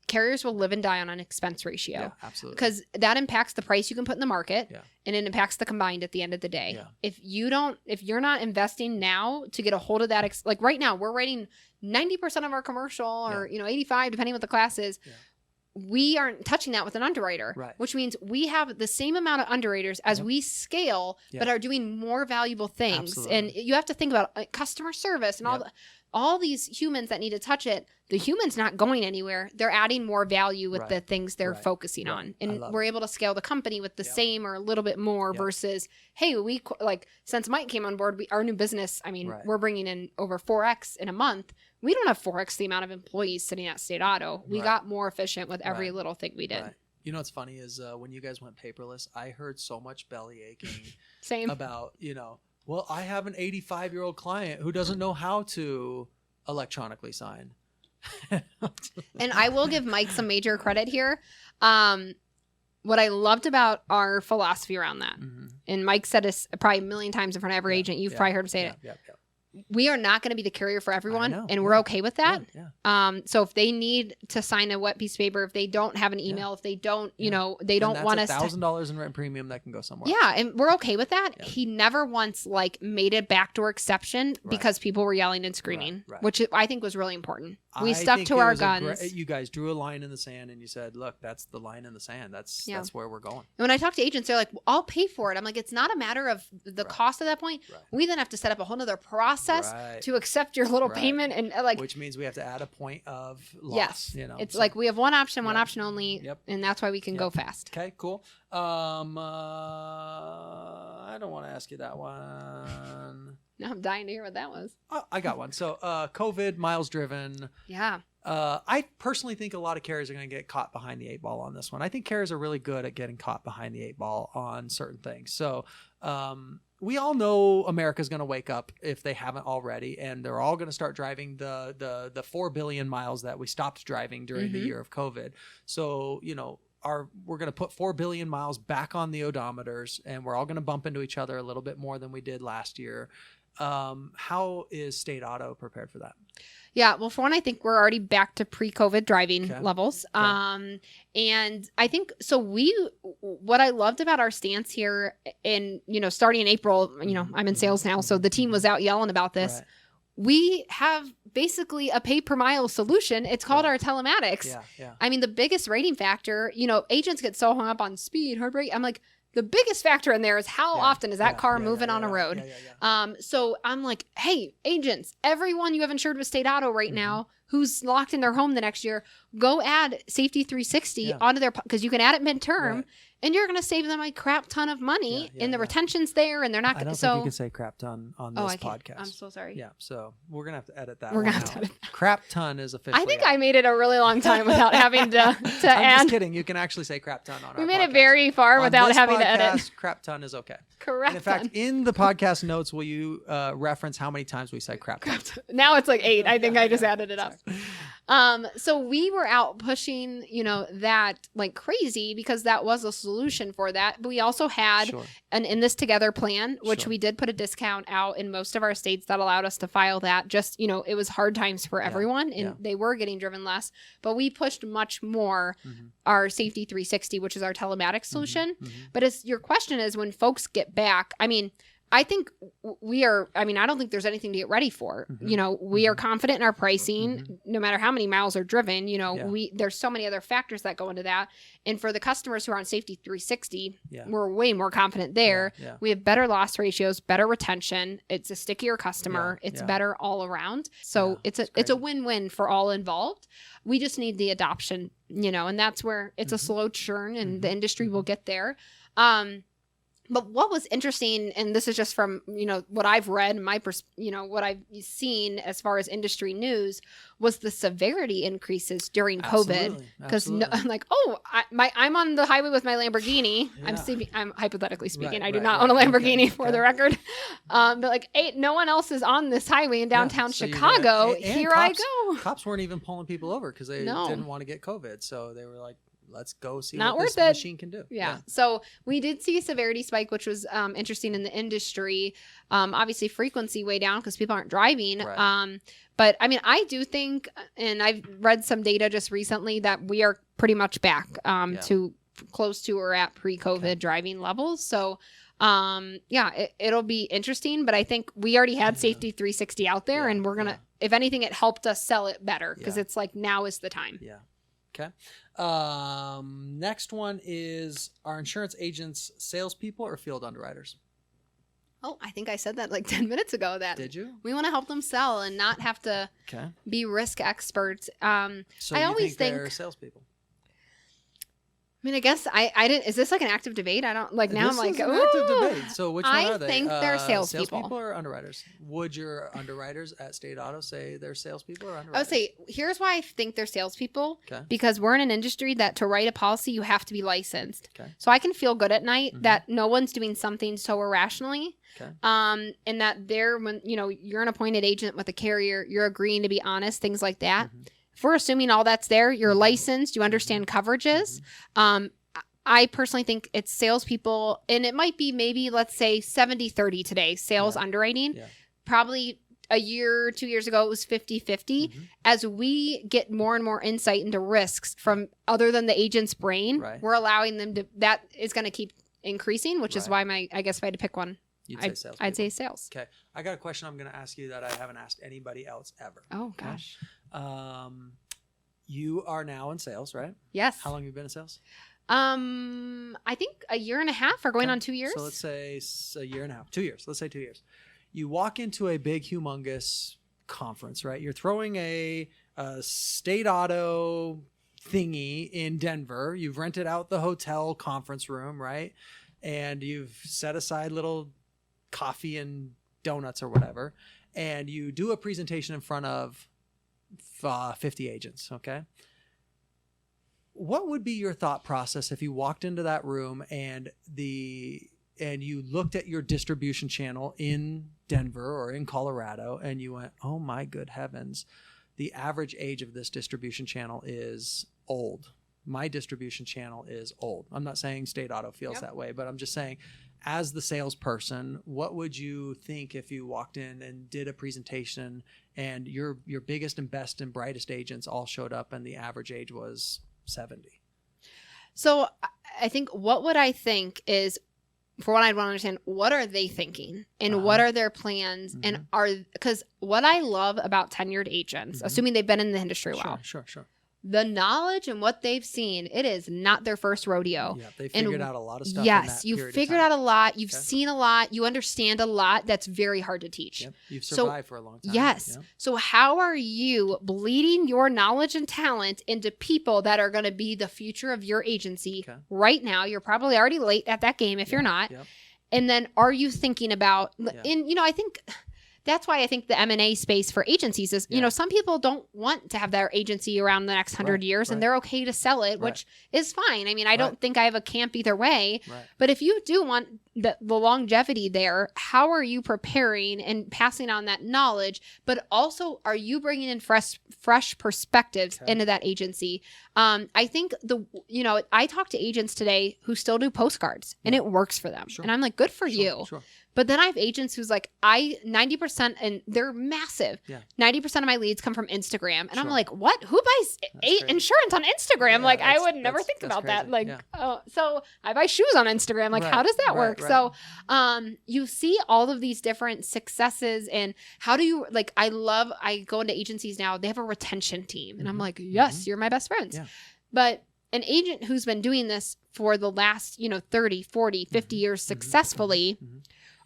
B: carriers will live and die on an expense ratio.
A: Yeah, absolutely.
B: Because that impacts the price you can put in the market,
A: Yeah.
B: and it impacts the combined at the end of the day.
A: Yeah.
B: If you're not investing now to get a hold of that, like right now, we're writing 90% of our commercial, or 85, depending what the class is.
A: Yeah.
B: We aren't touching that with an underwriter,
A: Right.
B: which means we have the same amount of underwriters as we scale, but are doing more valuable things.
A: Absolutely.
B: And you have to think about customer service and all all these humans that need to touch it. The human's not going anywhere. They're adding more value with the things they're focusing on. And we're able to scale the company with the same or a little bit more versus, hey, since Mike came on board, our new business, I mean, we're bringing in over 4X in a month. We don't have 4X the amount of employees sitting at State Auto. We got more efficient with every little thing we did.
A: You know what's funny is when you guys went paperless, I heard so much belly aching
B: Same.
A: about, well, I have an 85-year-old client who doesn't know how to electronically sign.
B: And I will give Mike some major credit here. What I loved about our philosophy around that, and Mike said this probably a million times in front of every agent. You've probably heard him say it. We are not going to be the carrier for everyone, and we're okay with that. So if they need to sign a wet piece of paper, if they don't have an email, if they don't, they don't want us to
A: $1,000 in rent premium that can go somewhere.
B: Yeah, and we're okay with that. He never once made a backdoor exception because people were yelling and screaming, which I think was really important. We stuck to our guns.
A: You guys drew a line in the sand, and you said, "Look, that's the line in the sand. That's where we're going."
B: And when I talk to agents, they're like, well, "I'll pay for it." I'm like, "It's not a matter of the cost at that point. We then have to set up a whole other process to accept your little payment, and
A: which means we have to add a point of loss.
B: Yes, it's like we have one option only, and that's why we can go fast.
A: Okay, cool. I don't want to ask you that one.
B: No, I'm dying to hear what that was.
A: Oh, I got one. So, COVID, miles driven.
B: Yeah.
A: I personally think a lot of carriers are going to get caught behind the 8 ball on this one. I think carriers are really good at getting caught behind the 8 ball on certain things. So, we all know America's going to wake up if they haven't already, and they're all going to start driving the 4 billion miles that we stopped driving during the year of COVID. So, we're going to put 4 billion miles back on the odometers, and we're all going to bump into each other a little bit more than we did last year. How is State Auto prepared for that?
B: Yeah, well, for one, I think we're already back to pre-COVID driving levels. And I think, what I loved about our stance here in, starting in April, I'm in sales now, so the team was out yelling about this. Right. We have basically a pay per mile solution. It's called our telematics. I mean, the biggest rating factor, agents get so hung up on speed, heart rate. I'm like, the biggest factor in there is how often is that car moving on a road. So I'm like, hey, agents, everyone you have insured with State Auto right now who's locked in their home the next year, go add Safety 360 onto their, because you can add it midterm. And you're going to save them a crap ton of money, and the retention's there, and they're not going to.
A: I don't think you can say crap ton on this podcast.
B: I'm so sorry.
A: Yeah, so we're going to have to edit that.
B: We're going to have to edit that.
A: Crap ton is officially.
B: I think I made it a really long time without having to add.
A: I'm just kidding. You can actually say crap ton on our podcast.
B: We made it very far without having to edit.
A: Crap ton is okay.
B: Correct.
A: And in fact, in the podcast notes, will you reference how many times we say crap ton?
B: Now it's like 8. I think I just added it up. So we were out pushing, that like crazy because that was a solution for that. But we also had an In This Together plan, which we did put a discount out in most of our states that allowed us to file that. Just, it was hard times for everyone and they were getting driven less. But we pushed much more our Safety 360, which is our telematics solution. But as your question is, when folks get back, I think I don't think there's anything to get ready for. We are confident in our pricing, no matter how many miles are driven. There's so many other factors that go into that. And for the customers who are on Safety 360, we're way more confident there. We have better loss ratios, better retention. It's a stickier customer. It's better all around. So it's a win-win for all involved. We just need the adoption, and that's where it's a slow churn, and the industry will get there. But what was interesting, and this is just from, what I've read, what I've seen as far as industry news, was the severity increases during COVID. Because I'm like, I'm on the highway with my Lamborghini. I'm hypothetically speaking. I do not own a Lamborghini for the record. But like, no one else is on this highway in downtown Chicago. Here I go.
A: Cops weren't even pulling people over because they didn't want to get COVID. So they were like, let's go see
B: what
A: this machine can do.
B: Yeah. So we did see a severity spike, which was interesting in the industry. Obviously, frequency way down because people aren't driving. But I do think, and I've read some data just recently, that we are pretty much back to close to or at pre-COVID driving levels. So it'll be interesting. But I think we already had Safety 360 out there, and we're going to, if anything, it helped us sell it better because it's like, now is the time.
A: Yeah. Okay. Next one is, are insurance agents salespeople or field underwriters?
B: Oh, I think I said that like 10 minutes ago. That
A: Did you?
B: We want to help them sell and not have to be risk experts.
A: So
B: I
A: you
B: always think
A: they're salespeople.
B: I mean, I guess I didn't. Is this like an active debate? I don't like. Now
A: This
B: I'm like,
A: is an
B: ooh.
A: active debate. So which one are they?
B: I think they're salespeople.
A: Salespeople or underwriters? Would your underwriters at State Auto say they're salespeople or underwriters?
B: I would say here's why I think they're salespeople.
A: Okay.
B: Because we're in an industry that to write a policy you have to be licensed.
A: Okay.
B: So I can feel good at night that no one's doing something so irrationally.
A: Okay.
B: And that when you're an appointed agent with a carrier, you're agreeing to be honest, things like that. If we're assuming all that's there, you're licensed, you understand coverages. I personally think it's salespeople, and it might be maybe, let's say, 70-30 today, sales underwriting. Yeah. Probably a year, 2 years ago, it was 50-50. As we get more and more insight into risks from other than the agent's brain, we're allowing them to, that is going to keep increasing, which is why I guess if I had to pick one, I'd say sales.
A: Okay. I got a question I'm going to ask you that I haven't asked anybody else ever.
B: Oh, gosh.
A: You are now in sales, right?
B: Yes.
A: How long have you been in sales?
B: I think a year and a half or going on 2 years.
A: So let's say a year and a half, 2 years. Let's say 2 years. You walk into a big, humongous conference, right? You're throwing a State Auto thingy in Denver. You've rented out the hotel conference room, right? And you've set aside little coffee and donuts or whatever. And you do a presentation in front of 50 agents, okay? What would be your thought process if you walked into that room and you looked at your distribution channel in Denver or in Colorado and you went, oh my good heavens, the average age of this distribution channel is old. My distribution channel is old. I'm not saying State Auto feels that way, but I'm just saying as the salesperson, what would you think if you walked in and did a presentation and your biggest and best and brightest agents all showed up and the average age was 70?
B: So I think what would I think is, for what I'd want to understand, what are they thinking and what are their plans and because what I love about tenured agents, assuming they've been in the industry a while.
A: Sure.
B: The knowledge and what they've seen, it is not their first rodeo.
A: Yeah, they figured out a lot of stuff.
B: Yes, you've figured out a lot. You've seen a lot. You understand a lot. That's very hard to teach.
A: Yep. You've survived for a long time.
B: Yes. Yep. So how are you bleeding your knowledge and talent into people that are going to be the future of your agency right now? You're probably already late at that game if you're not. Yep. And then are you thinking about, and I think... That's why I think the M&A space for agencies is, some people don't want to have their agency around the next 100 years and they're okay to sell it, which is fine. I mean, I don't think I have a camp either way. But if you do want the longevity there, how are you preparing and passing on that knowledge? But also, are you bringing in fresh perspectives into that agency? I think I talk to agents today who still do postcards and it works for them. And I'm like, good for you. But then I have agents who's like, 90%, and they're massive. 90% of my leads come from Instagram. And I'm like, what? Who buys insurance on Instagram? Like, I would never think about that. Like, so I buy shoes on Instagram. Like, how does that work? So you see all of these different successes. And how do you, like, I go into agencies now, they have a retention team. And I'm like, yes, you're my best friends. But an agent who's been doing this for the last, 30, 40, 50 years successfully,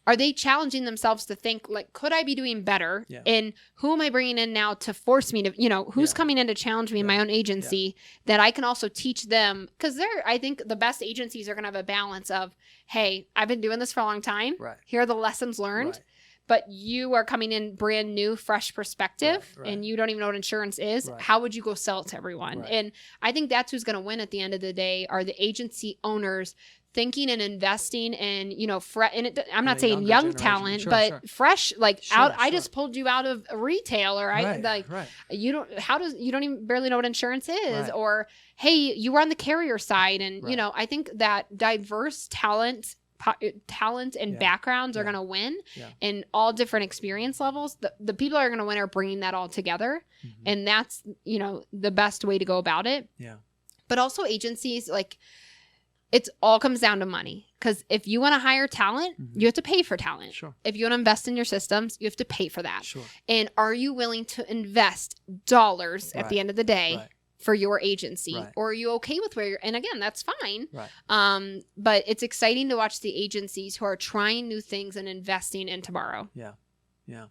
B: are they challenging themselves to think, like, could I be doing better? And who am I bringing in now to force me to, who's coming in to challenge me in my own agency that I can also teach them? Because I think the best agencies are going to have a balance of, hey, I've been doing this for a long time. Here are the lessons learned. But you are coming in brand new, fresh perspective, and you don't even know what insurance is. How would you go sell it to everyone? And I think that's who's going to win at the end of the day are the agency owners thinking and investing in, I'm not saying young talent, but fresh, like I just pulled you out of retail, or you don't even barely know what insurance is, or, hey, you were on the carrier side. And, I think that diverse talent and backgrounds are going to win in all different experience levels. The people are going to win are bringing that all together. And that's, the best way to go about it. But also agencies, like, it all comes down to money. Because if you want to hire talent, you have to pay for talent. If you want to invest in your systems, you have to pay for that. And are you willing to invest dollars at the end of the day for your agency?
A: Right.
B: Or are you okay with where you're, and again, that's fine.
A: Right.
B: But it's exciting to watch the agencies who are trying new things and investing in tomorrow.
A: Yeah. Yeah.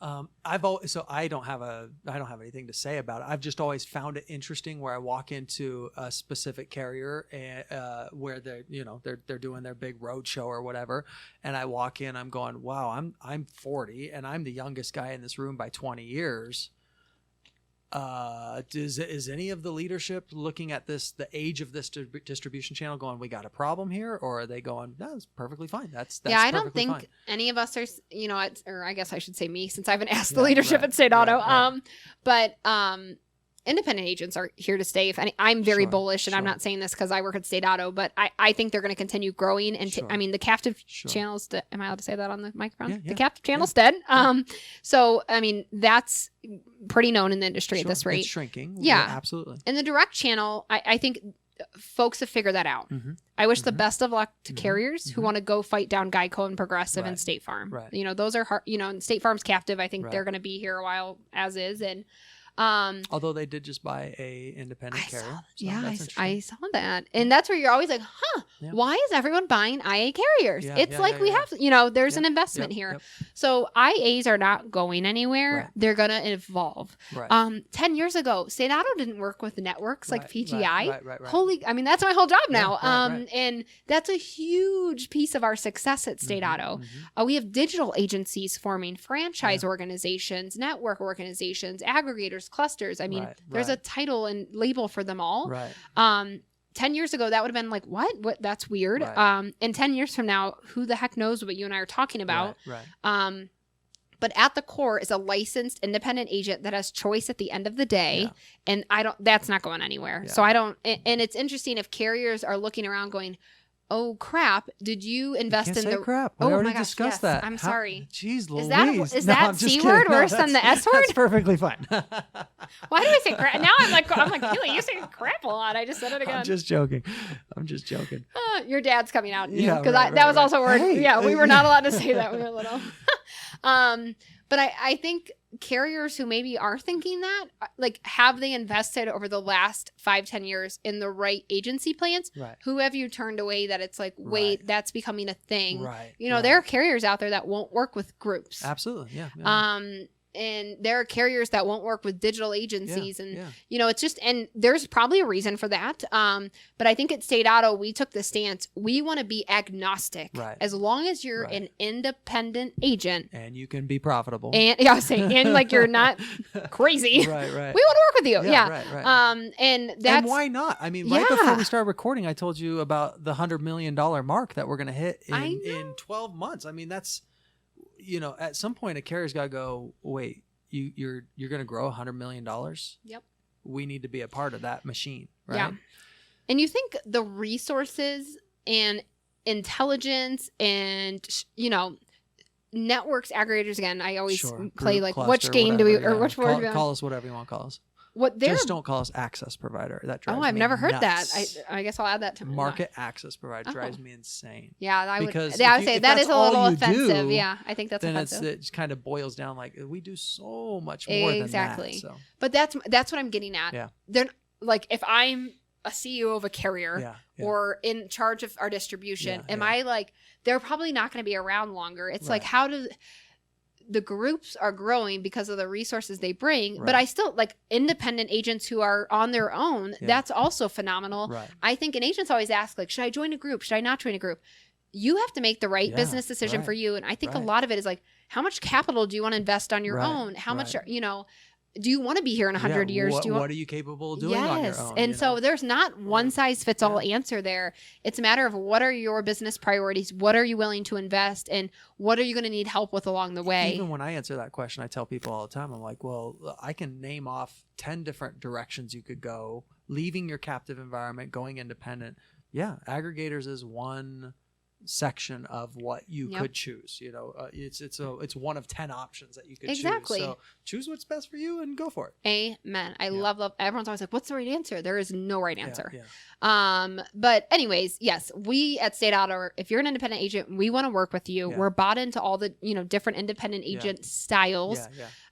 A: So I don't have anything to say about it. I've just always found it interesting where I walk into a specific carrier and where they're doing their big road show or whatever, and I walk in, I'm going, wow, I'm 40 and I'm the youngest guy in this room by 20 years. Is any of the leadership looking at the age of this distribution channel going, we got a problem here? Or are they going, no, it's perfectly fine. That's
B: I don't think
A: fine.
B: Any of us are, or I guess I should say me, since I haven't asked the leadership at State Auto. But independent agents are here to stay. I'm very bullish, and I'm not saying this because I work at State Auto, but I think they're going to continue growing. And the captive channels, am I allowed to say that on the microphone? Yeah. The captive channel's dead. So, that's pretty known in the industry at this rate.
A: It's shrinking.
B: Yeah,
A: absolutely.
B: And the direct channel, I think folks have figured that out.
A: Mm-hmm.
B: I wish the best of luck to carriers who want to go fight down Geico and Progressive and State Farm.
A: Right.
B: Those are hard, and State Farm's captive. I think they're going to be here a while as is. And
A: although they did just buy a independent carrier.
B: I saw that. And that's where you're always like, why is everyone buying IA carriers? It's like we have, there's an investment here.
A: Yep.
B: So IAs are not going anywhere.
A: Right.
B: They're going to evolve.
A: Right.
B: 10 years ago, State Auto didn't work with networks like PGI.
A: Right.
B: Holy, that's my whole job now.
A: Right.
B: And that's a huge piece of our success at State Auto. We have digital agencies forming, franchise organizations, network organizations, aggregators, clusters. There's a title and label for them all.
A: Right.
B: 10 years ago, that would have been like, what? That's weird.
A: Right.
B: And 10 years from now, who the heck knows what you and I are talking about?
A: Right.
B: But at the core is a licensed independent agent that has choice at the end of the day. And that's not going anywhere. So and it's interesting if carriers are looking around going, oh crap, did you invest in the
A: crap? We already discussed that.
B: I'm sorry.
A: Jeez Louise.
B: Is that C word worse than the S word?
A: That's perfectly fine.
B: Why do I say crap? Now I'm like, Keely, you say crap a lot. I just said it again.
A: I'm just joking.
B: Your dad's coming out.
A: Yeah,
B: because that was also a word. We were not allowed to say that when we were little. But I think carriers who maybe are thinking that, have they invested over the last 5-10 years in the right agency plans?
A: Right.
B: Who have you turned away that it's like, wait, that's becoming a thing?
A: Right.
B: There are carriers out there that won't work with groups.
A: Absolutely. Yeah.
B: And there are carriers that won't work with digital agencies. It's just, and there's probably a reason for that. But I think at State Auto, we took the stance, we want to be agnostic.
A: Right.
B: As long as you're an independent agent.
A: And you can be profitable.
B: And you're not crazy.
A: Right.
B: We want to work with you. Yeah.
A: Right.
B: And that's.
A: And why not? Right before we started recording, I told you about the $100 million mark that we're going to hit in 12 months. That's, at some point a carrier's got to go, wait, you're going to grow $100 million?
B: Yep. We
A: need to be a part of that machine, right?
B: Yeah. And you think the resources and intelligence and, networks, aggregators, again, I always play
A: Group, cluster,
B: which game
A: whatever,
B: do we, or which word do we
A: call us whatever you want to call us.
B: Just
A: don't call us access provider. That drives me
B: I've never heard
A: nuts.
B: that. I guess I'll add that to my
A: market access provider drives me insane.
B: Yeah, I would.
A: Because
B: I would say that is a little offensive. I think that's
A: then
B: offensive.
A: It just kind of boils down like we do so much more than that. So.
B: But that's what I'm getting at.
A: Yeah.
B: They're like, if I'm a CEO of a carrier or in charge of our distribution, am I like, they're probably not going to be around longer. It's like, how does the groups are growing because of the resources they bring, but I still like independent agents who are on their own. That's also phenomenal.
A: Right.
B: I think an agents always ask, like, should I join a group? Should I not join a group? You have to make the right business decision for you. And I think a lot of it is like, how much capital do you want to invest on your own? How much, do you want to be here in 100 years?
A: What are you capable of doing on your own?
B: And so there's not one size fits all answer there. It's a matter of what are your business priorities? What are you willing to invest? And what are you going to need help with along the way?
A: Even when I answer that question, I tell people all the time, I'm like, well, I can name off 10 different directions you could go, leaving your captive environment, going independent. Yeah, aggregators is one section of what you could choose. It's one of 10 options that you could choose. So choose what's best for you and go for it.
B: Amen. I love everyone's always like, what's the right answer? There is no right answer. But anyways, yes, we at State Auto, if you're an independent agent, we want to work with you. We're bought into all the different independent agent styles.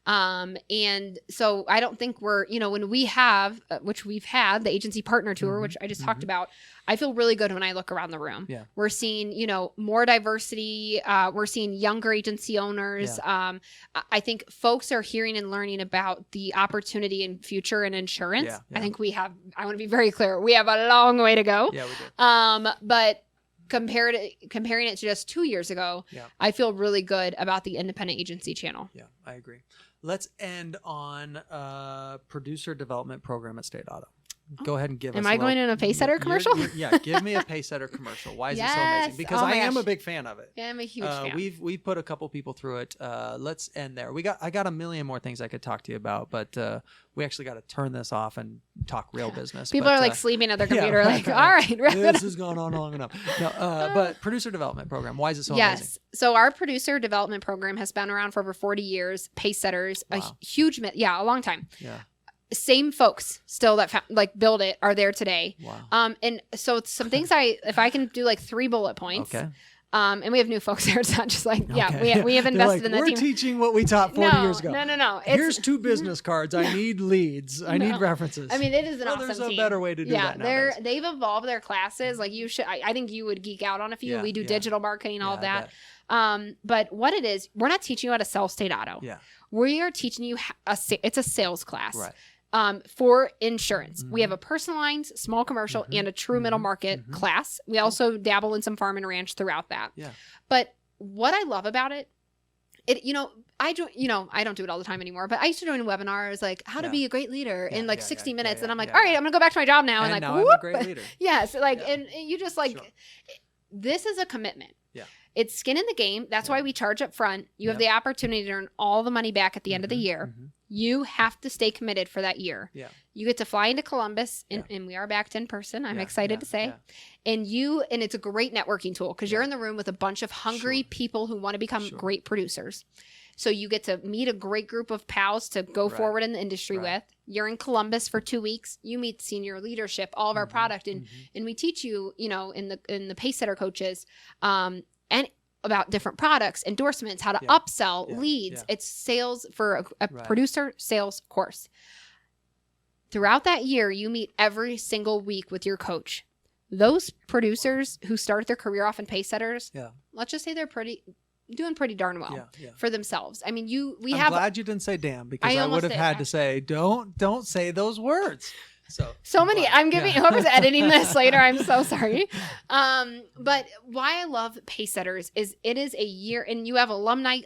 B: And so I don't think we're, when we have, which we've had the agency partner tour, which I just talked about, I feel really good when I look around the room.
A: Yeah.
B: We're seeing, more diversity. We're seeing younger agency owners.
A: Yeah.
B: I think folks are hearing and learning about the opportunity and future in insurance.
A: Yeah, yeah.
B: I think I want to be very clear, we have a long way to go.
A: Yeah, we do.
B: But comparing it to just 2 years ago, I feel really good about the independent agency channel.
A: Yeah, I agree. Let's end on producer development program at State Auto. Go ahead and give us.
B: Am I going in a Pacesetter commercial?
A: Yeah, give me a Pacesetter commercial. Why is it so amazing? Because I am a big fan of it.
B: Yeah, I'm a huge fan.
A: We've put a couple people through it. Let's end there. I got a million more things I could talk to you about, but we actually got to turn this off and talk real business.
B: People are like sleeping at their computer, like, all right,
A: this has gone on long enough. No, but producer development program. Why is it so amazing?
B: Yes. So our producer development program has been around for over 40 years. Pacesetters, a huge, a long time.
A: Yeah.
B: Same folks still that build it are there today.
A: Wow.
B: And so it's some things if I can do like 3 bullet points.
A: Okay.
B: And we have new folks there. It's not just like, we have invested in that team.
A: We're teaching what we taught 40 years ago.
B: No.
A: Here's 2 business cards. I need leads. I need references.
B: I mean, it is an awesome
A: there's
B: team.
A: a better way to do that nowadays.
B: They've evolved their classes. Like you should, I think you would geek out on a few. We do digital marketing, all of that. But what it is, we're not teaching you how to sell State Auto.
A: Yeah.
B: We are teaching you, it's a sales class.
A: Right.
B: For insurance. We have a personal lines, small commercial, and a true middle market class. We also dabble in some farm and ranch throughout that.
A: Yeah.
B: But what I love about it, I don't do it all the time anymore, but I used to join webinars like how to be a great leader in 60 minutes. And I'm like, all right, I'm going to go back to my job now. And like,
A: now I'm a great leader.
B: Yes. And you just this is a commitment.
A: Yeah.
B: It's skin in the game. That's why we charge up front. You have the opportunity to earn all the money back at the end of the year. You have to stay committed for that year.
A: Yeah.
B: You get to fly into Columbus, and we are backed in person. I'm excited to say. Yeah. And it's a great networking tool because you're in the room with a bunch of hungry people who want to become great producers. So you get to meet a great group of pals to go forward in the industry with. You're in Columbus for 2 weeks. You meet senior leadership, all of our product, and we teach you, in the Pacesetter coaches, and about different products, endorsements, how to upsell leads. It's sales for a producer sales course. Throughout that year, you meet every single week with your coach. Those producers who start their career off in Pacesetters, let's just say they're doing pretty darn well for themselves. I mean, I'm
A: glad you didn't say damn, because I would have had to say, don't say those words. So many.
B: I'm giving whoever's editing this later. I'm so sorry. But why I love Pacesetters is it is a year, and you have alumni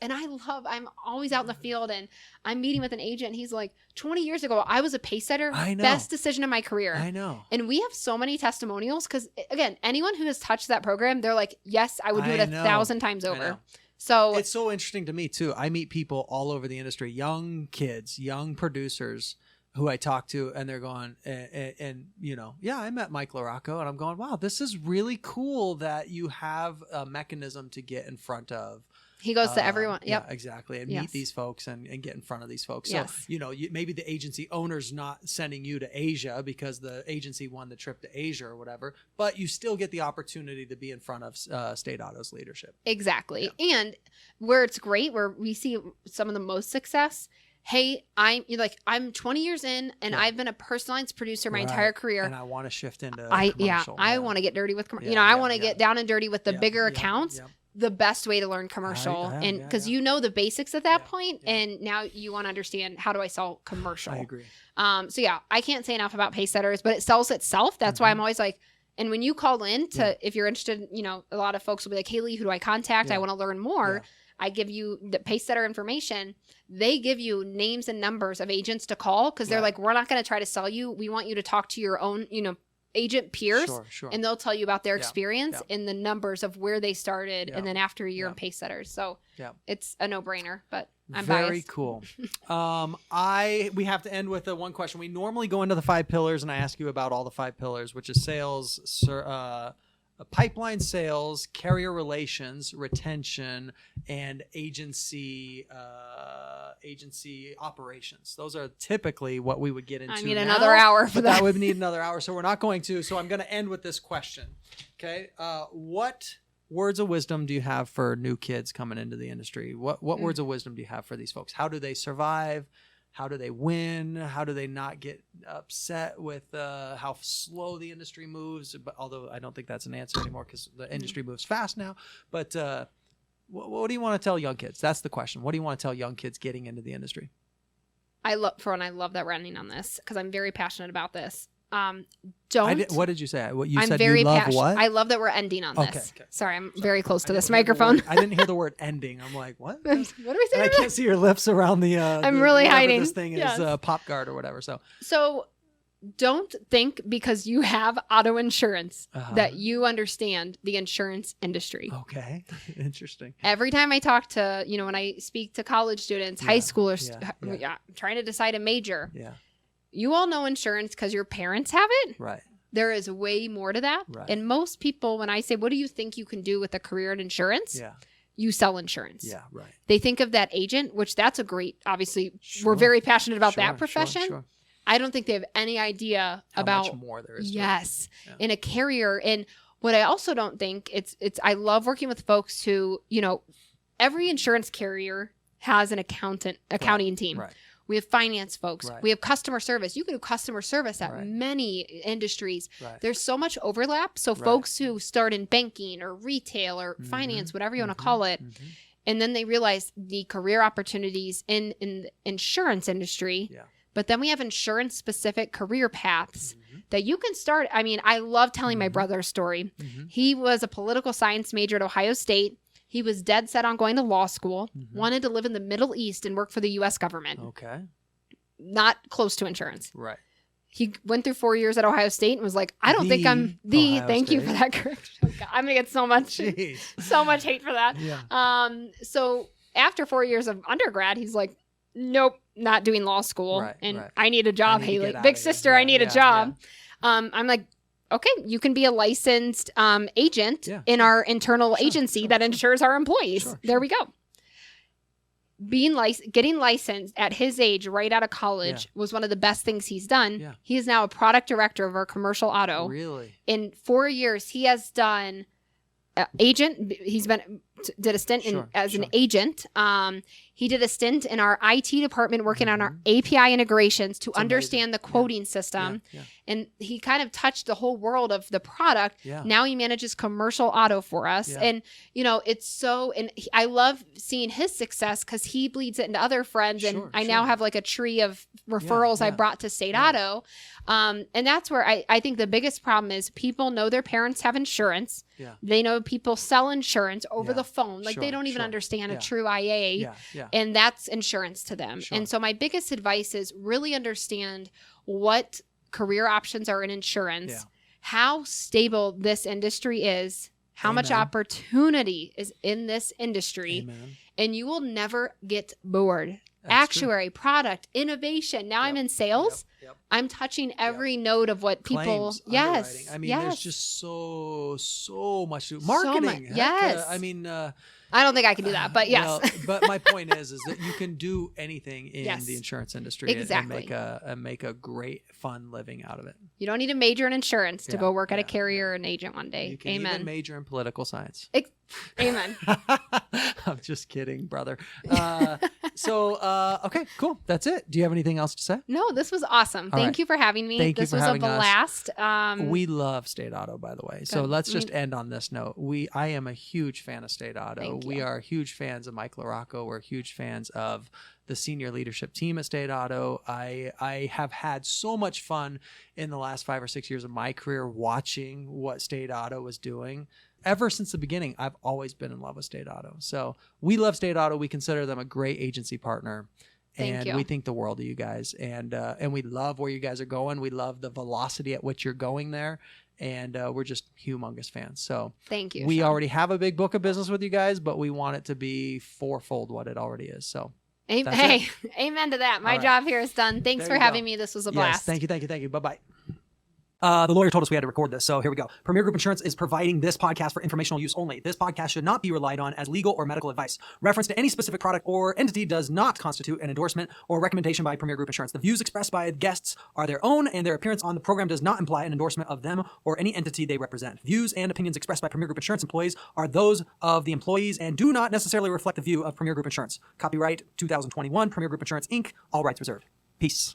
B: and I'm always out in the field, and I'm meeting with an agent. And he's like, 20 years ago, I was a Pacesetter.
A: I know.
B: Best decision of my career.
A: I know.
B: And we have so many testimonials because again, anyone who has touched that program, they're like, yes, I would do it 1,000 times over. So
A: it's so interesting to me too. I meet people all over the industry, young kids, young producers, who I talk to, and they're going, I met Mike Larocco, and I'm going, wow, this is really cool that you have a mechanism to get in front of.
B: He goes to everyone.
A: Yeah, exactly. And meet these folks and get in front of these folks. So, maybe the agency owner's not sending you to Asia because the agency won the trip to Asia or whatever, but you still get the opportunity to be in front of State Auto's leadership.
B: Exactly. Yeah. And where it's great, where we see some of the most success, hey, I'm 20 years in, and I've been a personal lines producer my entire career,
A: and I want to shift into
B: commercial. I want to get dirty with commercial. I want to get down and dirty with the bigger accounts. Yeah. The best way to learn commercial, because you know the basics at that point, and now you want to understand, how do I sell commercial?
A: I agree.
B: I can't say enough about Pacesetters, but it sells itself. That's why I'm always like. And when you call in if you're interested, a lot of folks will be like, hey, Lee, who do I contact? I want to learn more. Yeah. I give you the Pacesetter information. They give you names and numbers of agents to call because they're like, we're not going to try to sell you. We want you to talk to your own, agent peers, and they'll tell you about their experience and the numbers of where they started, and then after a year in Pacesetters. So it's a no-brainer, but I'm
A: very
B: biased.
A: Cool. We have to end with one question. We normally go into the 5 pillars, and I ask you about all the 5 pillars, which is sales, pipeline sales, carrier relations, retention, and agency operations. Those are typically what we would get into.
B: I need another hour for that.
A: That would need another hour, so we're not going to. So I'm going to end with this question. Okay, what words of wisdom do you have for new kids coming into the industry? What words of wisdom do you have for these folks? How do they survive? How do they win? How do they not get upset with how slow the industry moves? But although I don't think that's an answer anymore because the industry moves fast now. But what do you want to tell young kids? That's the question. What do you want to tell young kids getting into the industry?
B: I love that we're ending on this because I'm very passionate about this. What
A: did you say? What you
B: I'm
A: said?
B: very
A: You love
B: passionate.
A: what?
B: I love that we're ending on this.
A: Okay.
B: Sorry, I'm very close to this microphone.
A: I didn't hear the word ending. I'm like, what?
B: What are we saying?
A: And I can't see your lips around the.
B: I'm really hiding.
A: This thing is pop guard or whatever. So
B: don't think because you have auto insurance that you understand the insurance industry.
A: Okay, interesting.
B: Every time I talk to, when I speak to college students, high schoolers, trying to decide a major.
A: Yeah.
B: You all know insurance because your parents have it.
A: Right.
B: There is way more to that.
A: Right.
B: And most people, when I say, what do you think you can do with a career in insurance?
A: Yeah.
B: You sell insurance.
A: Yeah, right.
B: They think of that agent, which that's a great, obviously, we're very passionate about that profession.
A: Sure.
B: I don't think they have any idea about
A: how much more there is.
B: Yes. In a carrier. And what I also don't think, I love working with folks who, every insurance carrier has an accounting team.
A: Right.
B: We have finance folks.
A: Right.
B: We have customer service. You can do customer service at many industries.
A: Right.
B: There's so much overlap. So folks who start in banking or retail or finance, whatever you want to call it, and then they realize the career opportunities in the insurance industry.
A: Yeah.
B: But then we have insurance-specific career paths that you can start. I mean, I love telling my brother's story. He was a political science major at Ohio State. He was dead set on going to law school, wanted to live in the Middle East and work for the U.S. government.
A: Okay.
B: Not close to insurance.
A: Right.
B: He went through 4 years at Ohio State and was like, I don't think I'm the,
A: Ohio
B: thank you
A: State.
B: for that correction. I'm going to get so much hate for that.
A: Yeah.
B: So after 4 years of undergrad, he's like, nope, not doing law school. I need a job, Haley. Big sister, I need a job. I'm like, okay, you can be a licensed agent in our internal agency that insures our employees. There we go. Getting licensed at his age, right out of college, was one of the best things he's done.
A: Yeah.
B: He is now a product director of our commercial auto.
A: Really?
B: In 4 years, he has done agent. He's did a stint as an agent. He did a stint in our IT department working on our API integrations to understand the quoting system. And he kind of touched the whole world of the product. Now he manages commercial auto for us. And, it's so, and I love seeing his success because he bleeds it into other friends. And I now have like a tree of referrals I brought to State Auto. And that's where I think the biggest problem is people know their parents have insurance. They know people sell insurance over the phone. Like they don't even understand a true IA. And that's insurance to them. And so my biggest advice is really understand what career options are in insurance, how stable this industry is, how much opportunity is in this industry, and you will never get bored. Actuary, product, innovation. Now I'm in sales. I'm touching every node of what people.
A: Claims, underwriting. I mean, there's just so much to marketing.
B: I don't think I can do that, but yes.
A: Well, but my point is that you can do anything in the insurance industry and make a great fun living out of it.
B: You don't need to major in insurance to go work at a carrier or an agent one day.
A: You can even major in political science.
B: Amen.
A: I'm just kidding, brother. Okay, cool. That's it. Do you have anything else to say?
B: No, this was awesome. Thank you for having me. This was a blast.
A: We love State Auto, by the way. So let's just end on this note. I am a huge fan of State Auto. We are huge fans of Mike Larocco. We're huge fans of the senior leadership team at State Auto. I have had so much fun in the last 5 or 6 years of my career watching what State Auto was doing. Ever since the beginning, I've always been in love with State Auto. So we love State Auto. We consider them a great agency partner. And we think the world of you guys. And we love where you guys are going. We love the velocity at which you're going there. And we're just humongous fans. So
B: thank you.
A: We
B: Shawn.
A: already have a big book of business with you guys, but we want it to be fourfold what it already is. So
B: amen to that. My job here is done. Thanks for having me. This was a blast.
A: Thank you. Bye-bye.
C: The lawyer told us we had to record this, so here we go. Premier Group Insurance is providing this podcast for informational use only. This podcast should not be relied on as legal or medical advice. Reference to any specific product or entity does not constitute an endorsement or recommendation by Premier Group Insurance. The views expressed by guests are their own, and their appearance on the program does not imply an endorsement of them or any entity they represent. Views and opinions expressed by Premier Group Insurance employees are those of the employees and do not necessarily reflect the view of Premier Group Insurance. Copyright 2021, Premier Group Insurance, Inc., all rights reserved. Peace.